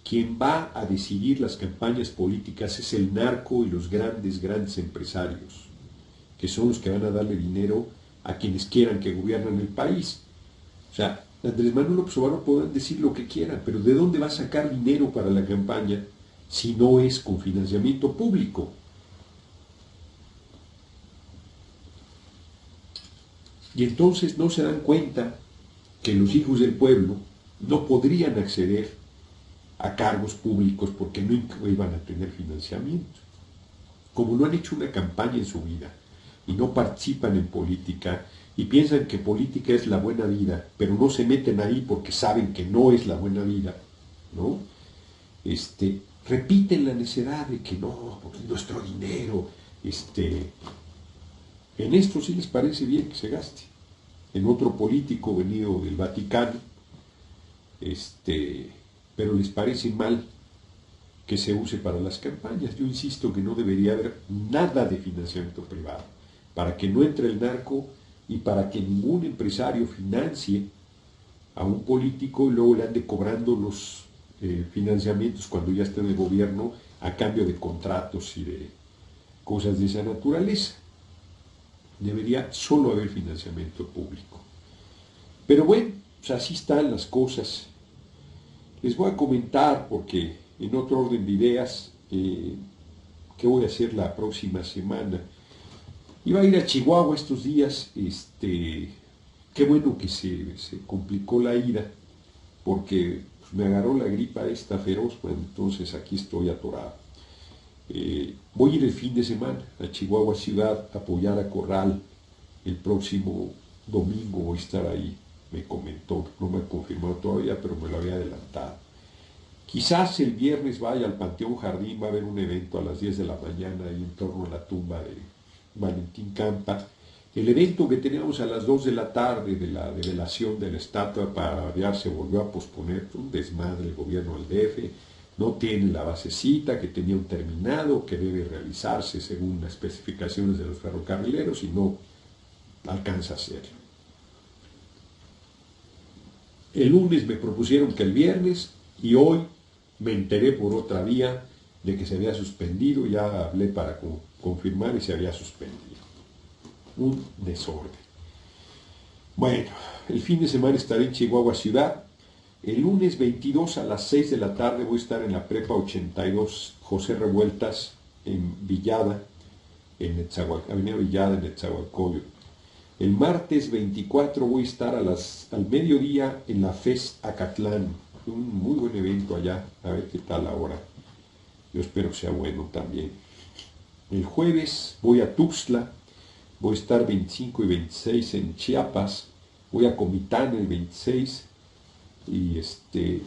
quien va a decidir las campañas políticas es el narco y los grandes empresarios, que son los que van a darle dinero a quienes quieran que gobiernen el país. O sea, Andrés Manuel López Obrador podrán decir lo que quieran, pero ¿de dónde va a sacar dinero para la campaña si no es con financiamiento público? Y entonces no se dan cuenta que los hijos del pueblo no podrían acceder a cargos públicos porque no iban a tener financiamiento. Como no han hecho una campaña en su vida y no participan en política y piensan que política es la buena vida, pero no se meten ahí porque saben que no es la buena vida, ¿no? Repiten la necedad de que no, porque es nuestro dinero. En esto sí les parece bien que se gaste. En otro político venido del Vaticano, pero les parece mal que se use para las campañas. Yo insisto que no debería haber nada de financiamiento privado, para que no entre el narco y para que ningún empresario financie a un político y luego le ande cobrando los financiamientos cuando ya está en el gobierno a cambio de contratos y de cosas de esa naturaleza. Debería solo haber financiamiento público. Pero bueno, pues así están las cosas. Les voy a comentar, porque en otro orden de ideas, qué voy a hacer la próxima semana. Iba a ir a Chihuahua estos días. Qué bueno que se complicó la ida, porque pues, me agarró la gripa esta feroz, bueno, entonces aquí estoy atorado. Voy a ir el fin de semana a Chihuahua ciudad a apoyar a Corral. El próximo domingo voy a estar ahí, me comentó, no me ha confirmado todavía, pero me lo había adelantado. Quizás el viernes vaya al Panteón Jardín, va a haber un evento a las 10 de la mañana ahí en torno a la tumba de Valentín Campa. El evento que teníamos a las 2 de la tarde de la develación de la estatua, para variar, se volvió a posponer, un desmadre el gobierno del DF. no tiene la basecita que tenía un terminado que debe realizarse según las especificaciones de los ferrocarrileros y no alcanza a hacerlo. El lunes me propusieron que el viernes y hoy me enteré por otra vía de que se había suspendido, ya hablé para confirmar y se había suspendido. Un desorden. Bueno, el fin de semana estaré en Chihuahua Ciudad. El lunes 22 a las 6 de la tarde voy a estar en la Prepa 82 José Revueltas en Villada, Avenida Villada en Netzahualcóyotl. El martes 24 voy a estar al mediodía en la FES Acatlán. Un muy buen evento allá, a ver qué tal ahora. Yo espero que sea bueno también. El jueves voy a Tuxtla, voy a estar 25 y 26 en Chiapas, voy a Comitán el 26 y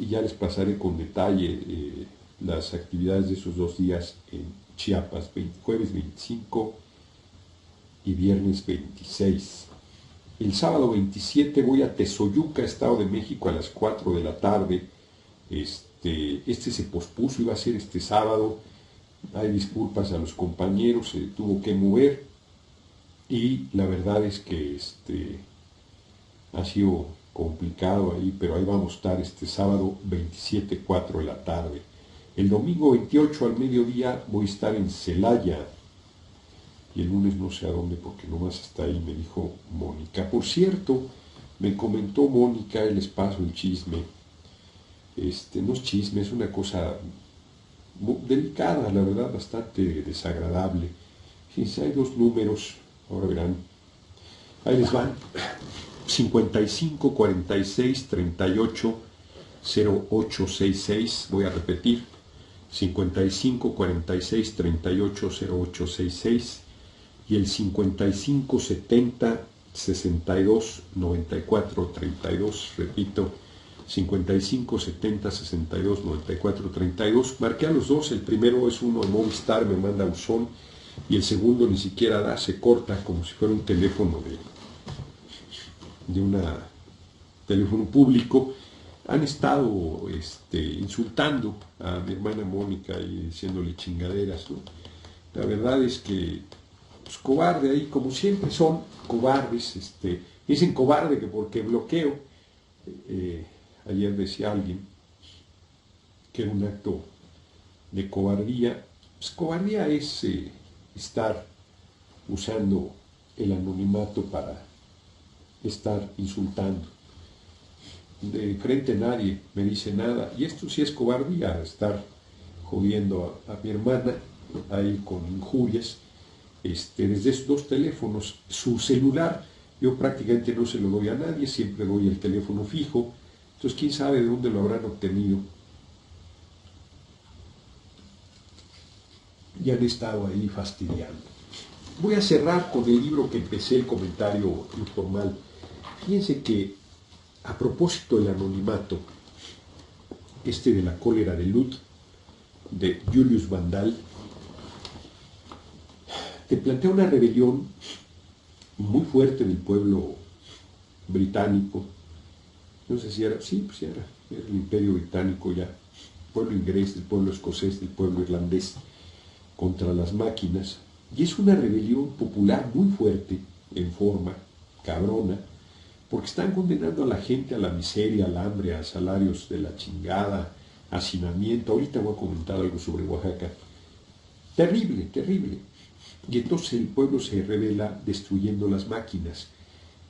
ya les pasaré con detalle las actividades de esos 2 días en Chiapas, jueves 25 y viernes 26. El sábado 27 voy a Tezoyuca, Estado de México, a las 4 de la tarde. Se pospuso, iba a ser este sábado. Hay disculpas a los compañeros, se tuvo que mover. Y la verdad es que ha sido complicado ahí, pero ahí vamos a estar este sábado 27, 4 de la tarde. El domingo 28 al mediodía voy a estar en Celaya. Y el lunes no sé a dónde, porque nomás está ahí, me dijo Mónica. Por cierto, me comentó Mónica, y les paso el chisme. No es chisme, es una cosa delicada, la verdad, bastante desagradable. Fíjense, hay 2 números, ahora verán. Ahí les van. 55 46 38 0866, voy a repetir. 55 46 38 0866 y el 55 70 62 94 32, repito, 55 70 62 94 32. Marqué a los 2, el primero es uno de Movistar, me manda buzón, y el segundo ni siquiera da, se corta como si fuera un teléfono de un teléfono público. Han estado insultando a mi hermana Mónica y diciéndole chingaderas, ¿no? La verdad es que pues, cobarde ahí, como siempre son cobardes. Dicen cobarde que porque bloqueo. Ayer decía alguien que era un acto de cobardía. Pues cobardía es estar usando el anonimato para estar insultando. De frente nadie me dice nada, y esto sí es cobardía, estar jodiendo a mi hermana ahí con injurias desde esos 2 teléfonos. Su celular yo prácticamente no se lo doy a nadie, siempre doy el teléfono fijo, entonces quién sabe de dónde lo habrán obtenido. Y han estado ahí fastidiando. Voy a cerrar con el libro que empecé el comentario informal. Fíjense que a propósito del anonimato, de la cólera de Lut, de Julius Vandal, te plantea una rebelión muy fuerte del pueblo británico. No sé si era, sí, pues era el imperio británico ya, el pueblo inglés, el pueblo escocés, el pueblo irlandés, contra las máquinas. Y es una rebelión popular muy fuerte, en forma, cabrona, porque están condenando a la gente a la miseria, al hambre, a salarios de la chingada, hacinamiento. Ahorita voy a comentar algo sobre Oaxaca. Terrible, terrible. Y entonces el pueblo se rebela destruyendo las máquinas.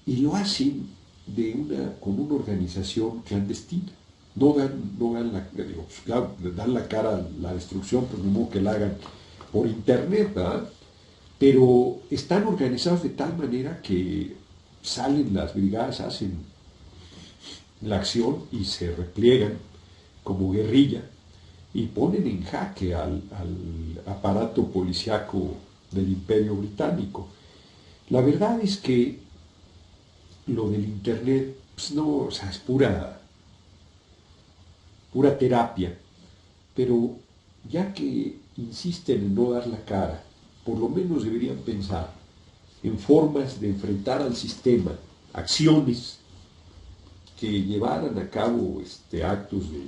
Y lo hacen con una organización clandestina. No dan la cara a la destrucción, pues no que la hagan por internet, ¿verdad? Pero están organizados de tal manera que salen las brigadas, hacen la acción y se repliegan como guerrilla y ponen en jaque al aparato policiaco del Imperio Británico. La verdad es que lo del internet, pues no, o sea, es pura terapia, pero ya que insisten en no dar la cara, por lo menos deberían pensar en formas de enfrentar al sistema, acciones que llevaran a cabo actos de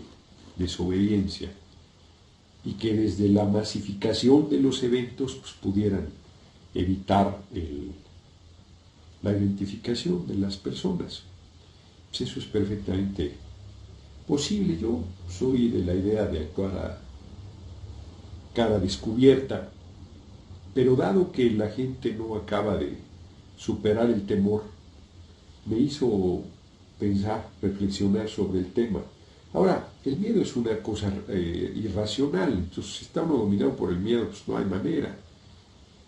desobediencia. y que desde la masificación de los eventos pues, pudieran evitar la identificación de las personas. Pues eso es perfectamente posible. Yo soy de la idea de actuar a cara descubierta, pero dado que la gente no acaba de superar el temor, me hizo pensar, reflexionar sobre el tema. Ahora, el miedo es una cosa irracional, entonces si está uno dominado por el miedo, pues no hay manera.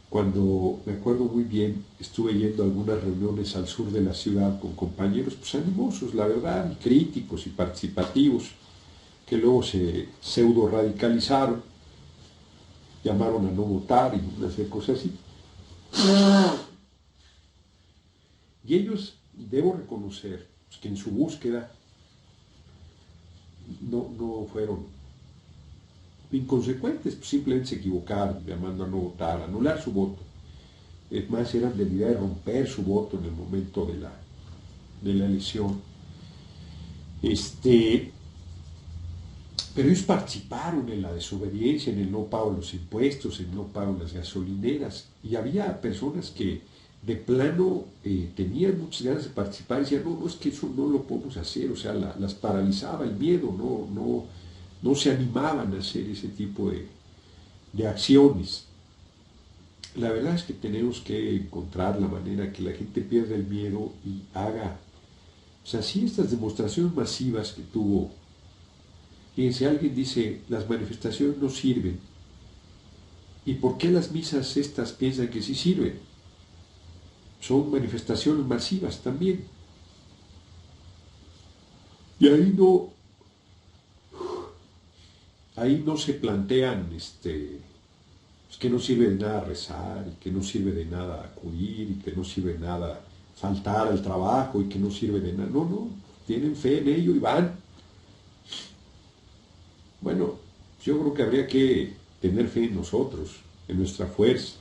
Cuando, me acuerdo muy bien, estuve yendo a algunas reuniones al sur de la ciudad con compañeros, pues animosos, la verdad, y críticos y participativos, que luego se pseudo radicalizaron, llamaron a no votar y unas cosas así. Y ellos, debo reconocer, pues, que en su búsqueda no fueron inconsecuentes, pues simplemente se equivocaron, llamando a no votar, a anular su voto. Es más, eran de la idea de romper su voto en el momento de la elección. Pero ellos participaron en la desobediencia, en el no pago de los impuestos, en el no pago de las gasolineras. Y había personas que de plano tenían muchas ganas de participar y decían, no, es que eso no lo podemos hacer. O sea, las paralizaba el miedo, no se animaban a hacer ese tipo de acciones. La verdad es que tenemos que encontrar la manera que la gente pierda el miedo y haga, o sea, sí, estas demostraciones masivas que tuvo. Fíjense, alguien dice, las manifestaciones no sirven. ¿Y por qué las misas estas piensan que sí sirven? Son manifestaciones masivas también. Y ahí no se plantean, pues que no sirve de nada rezar, y que no sirve de nada acudir, y que no sirve de nada faltar al trabajo, y que no sirve de nada. No, tienen fe en ello y van. Bueno, yo creo que habría que tener fe en nosotros, en nuestra fuerza,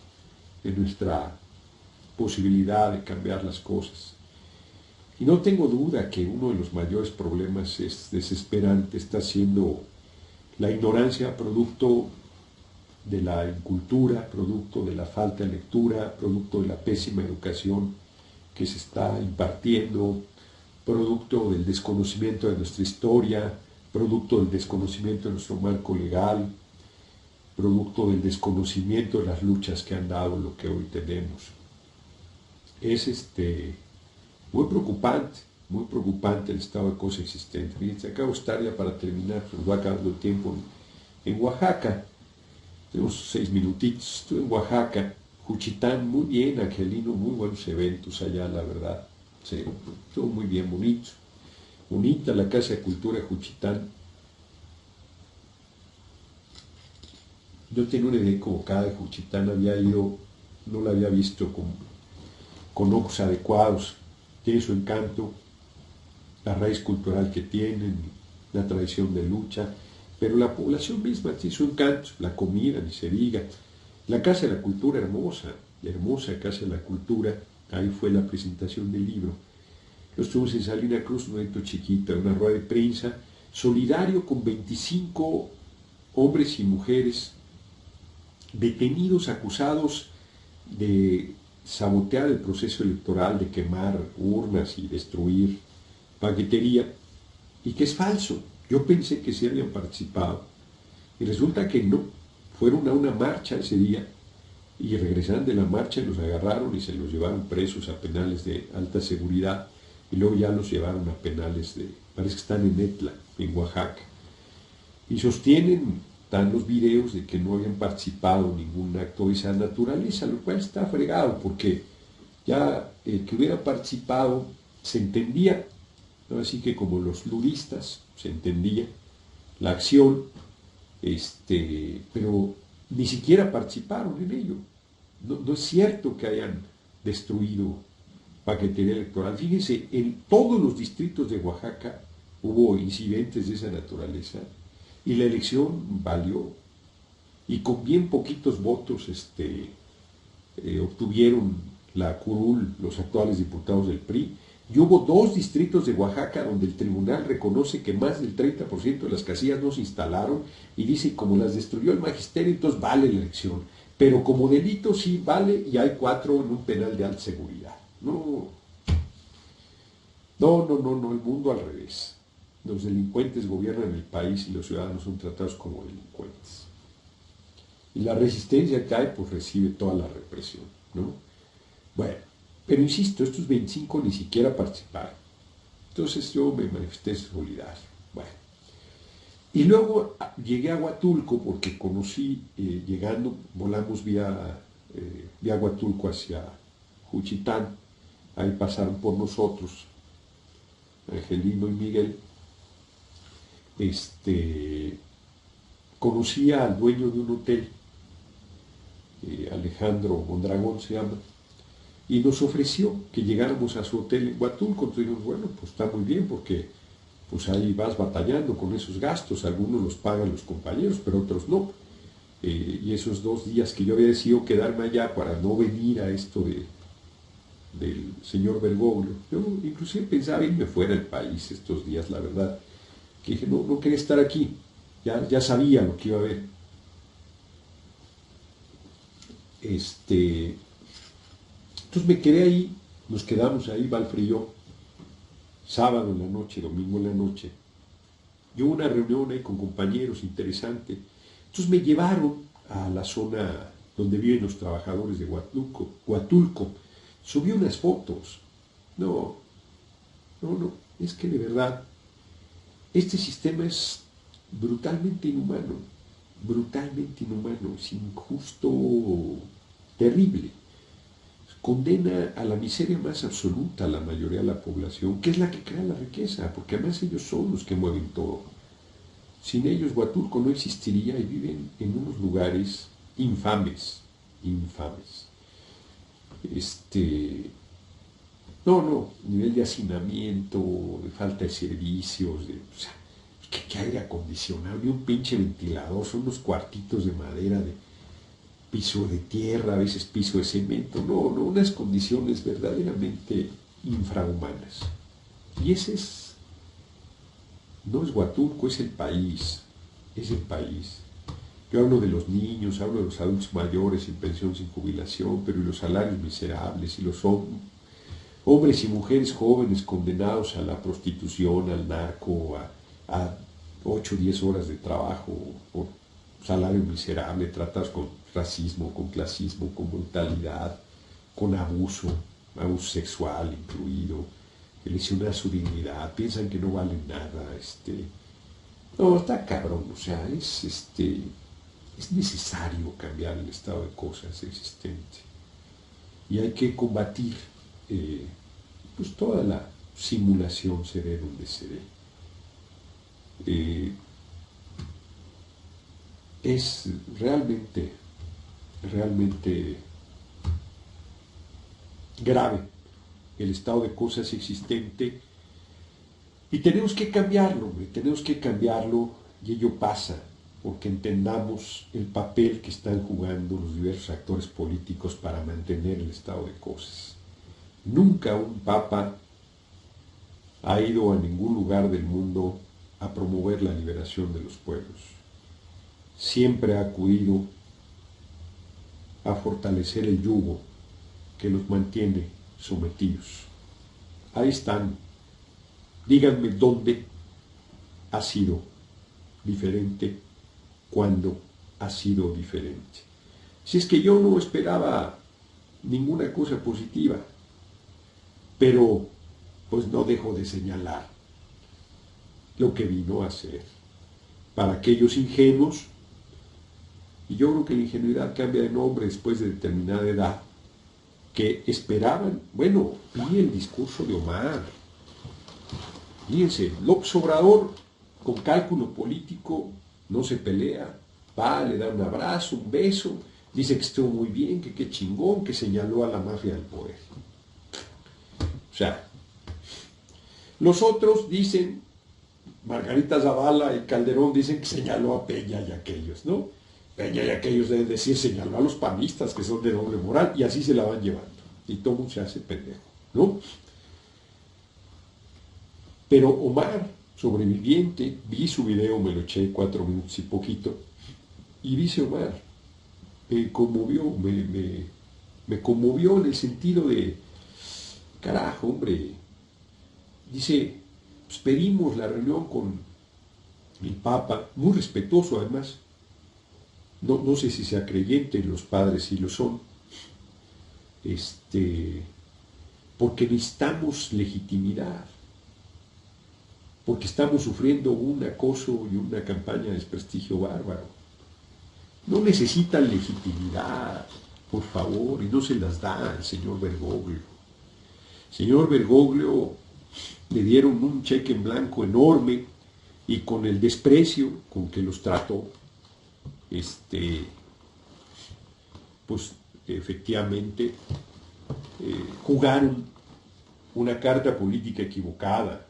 en nuestra posibilidad de cambiar las cosas. Y no tengo duda que uno de los mayores problemas es desesperante, está siendo la ignorancia producto de la incultura, producto de la falta de lectura, producto de la pésima educación que se está impartiendo, producto del desconocimiento de nuestra historia, producto del desconocimiento de nuestro marco legal, producto del desconocimiento de las luchas que han dado lo que hoy tenemos. Es muy preocupante el estado de cosas existente. Fíjense, acabo de estar ya para terminar, nos va acabando el tiempo en Oaxaca. Tenemos 6 minutitos. Estuve en Oaxaca, Juchitán, muy bien, Angelino, muy buenos eventos allá, la verdad. Sí, estuvo muy bien, bonito. Bonita la Casa de Cultura de Juchitán. Yo tenía una idea equivocada de Juchitán, había ido, no la había visto con ojos adecuados. Tiene su encanto, la raíz cultural que tienen, la tradición de lucha, pero la población misma tiene su encanto, la comida, ni se diga. La Casa de la Cultura, hermosa Casa de la Cultura, ahí fue la presentación del libro. Lo estuvimos en Salina Cruz, un evento chiquito, una rueda de prensa, solidario con 25 hombres y mujeres detenidos, acusados de sabotear el proceso electoral, de quemar urnas y destruir paquetería, y que es falso. Yo pensé que sí habían participado, y resulta que no. Fueron a una marcha ese día, y regresaron de la marcha y los agarraron y se los llevaron presos a penales de alta seguridad, y luego ya los llevaron a penales parece que están en Etla, en Oaxaca. Y sostienen, dan los videos de que no habían participado en ningún acto de esa naturaleza, lo cual está fregado, porque ya el que hubiera participado se entendía, ¿no? Así que como los ludistas, se entendía la acción, pero ni siquiera participaron en ello. No es cierto que hayan destruido paquetería electoral. Fíjense, en todos los distritos de Oaxaca hubo incidentes de esa naturaleza y la elección valió. Y con bien poquitos votos obtuvieron la curul los actuales diputados del PRI. Y hubo 2 distritos de Oaxaca donde el tribunal reconoce que más del 30% de las casillas no se instalaron y dice, como las destruyó el magisterio, entonces vale la elección. Pero como delito sí vale y hay 4 en un penal de alta seguridad. No, no, el mundo al revés. Los delincuentes gobiernan el país y los ciudadanos son tratados como delincuentes. Y la resistencia cae, pues recibe toda la represión, ¿no? Bueno, pero insisto, estos 25 ni siquiera participaron. Entonces yo me manifesté solidario. Bueno, y luego llegué a Huatulco porque conocí, llegando, volamos vía Huatulco hacia Juchitán, ahí pasaron por nosotros, Angelino y Miguel. Conocí al dueño de un hotel, Alejandro Mondragón se llama, y nos ofreció que llegáramos a su hotel en Huatulco. Entonces dijimos, bueno, pues está muy bien porque pues ahí vas batallando con esos gastos, algunos los pagan los compañeros, pero otros no. Y esos 2 días que yo había decidido quedarme allá para no venir a esto del señor Bergoglio, yo inclusive pensaba irme fuera del país estos días, la verdad, que dije, no quería estar aquí, ya sabía lo que iba a haber. Entonces me quedé ahí, nos quedamos ahí, Valfre y yo, sábado en la noche, domingo en la noche. Y hubo una reunión ahí con compañeros interesante. Entonces me llevaron a la zona donde viven los trabajadores de Huatulco. Subí unas fotos. No, es que de verdad, este sistema es brutalmente inhumano, es injusto, terrible. Condena a la miseria más absoluta a la mayoría de la población, que es la que crea la riqueza, porque además ellos son los que mueven todo. Sin ellos Huatulco no existiría y viven en unos lugares infames. Nivel de hacinamiento, de falta de servicios, o sea, ¿qué aire acondicionado? Ni un pinche ventilador, son unos cuartitos de madera, de piso de tierra, a veces piso de cemento, unas condiciones verdaderamente infrahumanas. Y ese no es Huatulco, es el país. Yo hablo de los niños, hablo de los adultos mayores en pensión sin jubilación, pero y los salarios miserables, y los hombres y mujeres jóvenes condenados a la prostitución, al narco, a 8 o 10 horas de trabajo por salario miserable, tratados con racismo, con clasismo, con brutalidad, con abuso sexual incluido, lesionar su dignidad, piensan que no valen nada, está cabrón, o sea, es necesario cambiar el estado de cosas existente y hay que combatir pues toda la simulación, se dé donde se dé. Es realmente grave el estado de cosas existente y tenemos que cambiarlo, y ello pasa porque entendamos el papel que están jugando los diversos actores políticos para mantener el estado de cosas. Nunca un papa ha ido a ningún lugar del mundo a promover la liberación de los pueblos. Siempre ha acudido a fortalecer el yugo que los mantiene sometidos. Ahí están. Díganme dónde ha sido diferente, cuándo ha sido diferente. Si es que yo no esperaba ninguna cosa positiva, pero pues no dejo de señalar lo que vino a ser. Para aquellos ingenuos, y yo creo que la ingenuidad cambia de nombre después de determinada edad, que esperaban, vi el discurso de Omar. Fíjense, López Obrador, con cálculo político, no se pelea, va, le da un abrazo, un beso, dice que estuvo muy bien, que qué chingón, que señaló a la mafia del poder. O sea, los otros dicen, Margarita Zavala y Calderón dicen que señaló a Peña y aquellos, ¿no? Peña y aquellos deben decir, señaló a los panistas que son de doble moral, y así se la van llevando. Y todo mundo se hace pendejo, ¿no? Pero Omar, sobreviviente, vi su video, me lo eché 4 minutos y poquito, y dice Omar, me conmovió en el sentido de, carajo, hombre, dice, pues pedimos la reunión con el Papa, muy respetuoso además, no sé si sea creyente, los padres sí lo son, este, porque necesitamos legitimidad, porque estamos sufriendo un acoso y una campaña de desprestigio bárbaro. No necesitan legitimidad, por favor, y no se las da el señor Bergoglio. Señor Bergoglio, le dieron un cheque en blanco enorme y con el desprecio con que los trató, pues efectivamente jugaron una carta política equivocada.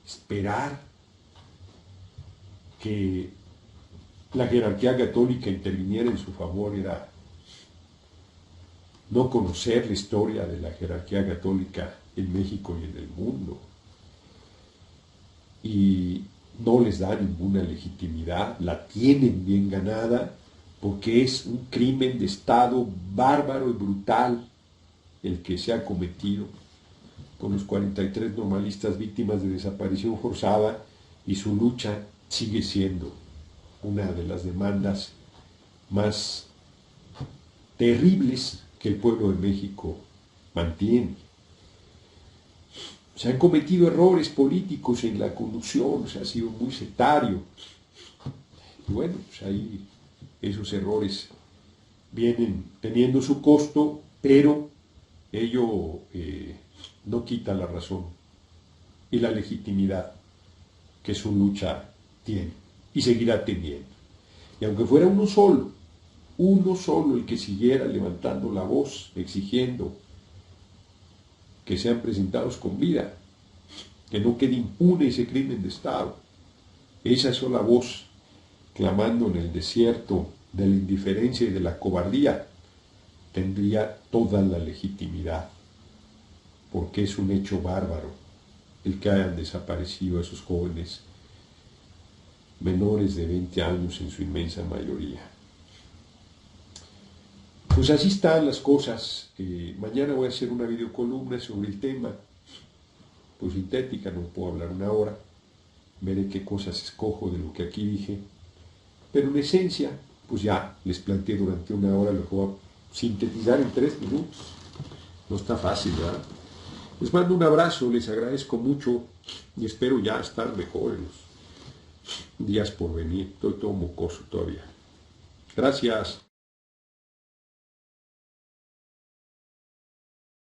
Esperar que la jerarquía católica interviniera en su favor era no conocer la historia de la jerarquía católica en México y en el mundo. Y no les da ninguna legitimidad, la tienen bien ganada porque es un crimen de Estado bárbaro y brutal el que se ha cometido con los 43 normalistas víctimas de desaparición forzada, y su lucha sigue siendo una de las demandas más terribles que el pueblo de México mantiene. Se han cometido errores políticos en la conducción, se ha sido muy sectario. Y bueno, pues ahí esos errores vienen teniendo su costo, pero ello no quita la razón y la legitimidad que su lucha tiene y seguirá teniendo. Y aunque fuera uno solo el que siguiera levantando la voz, exigiendo que sean presentados con vida, que no quede impune ese crimen de Estado, esa sola voz clamando en el desierto de la indiferencia y de la cobardía, tendría toda la legitimidad, porque es un hecho bárbaro el que hayan desaparecido a esos jóvenes menores de 20 años en su inmensa mayoría. Pues así están las cosas. Mañana voy a hacer una videocolumna sobre el tema, pues sintética, no puedo hablar una hora, veré qué cosas escojo de lo que aquí dije, pero en esencia, pues ya les planteé durante una hora, lo que voy a sintetizar en 3 minutos. No está fácil, ¿verdad? Les mando un abrazo, les agradezco mucho y espero ya estar mejor en los días por venir. Estoy todo mocoso todavía. Gracias.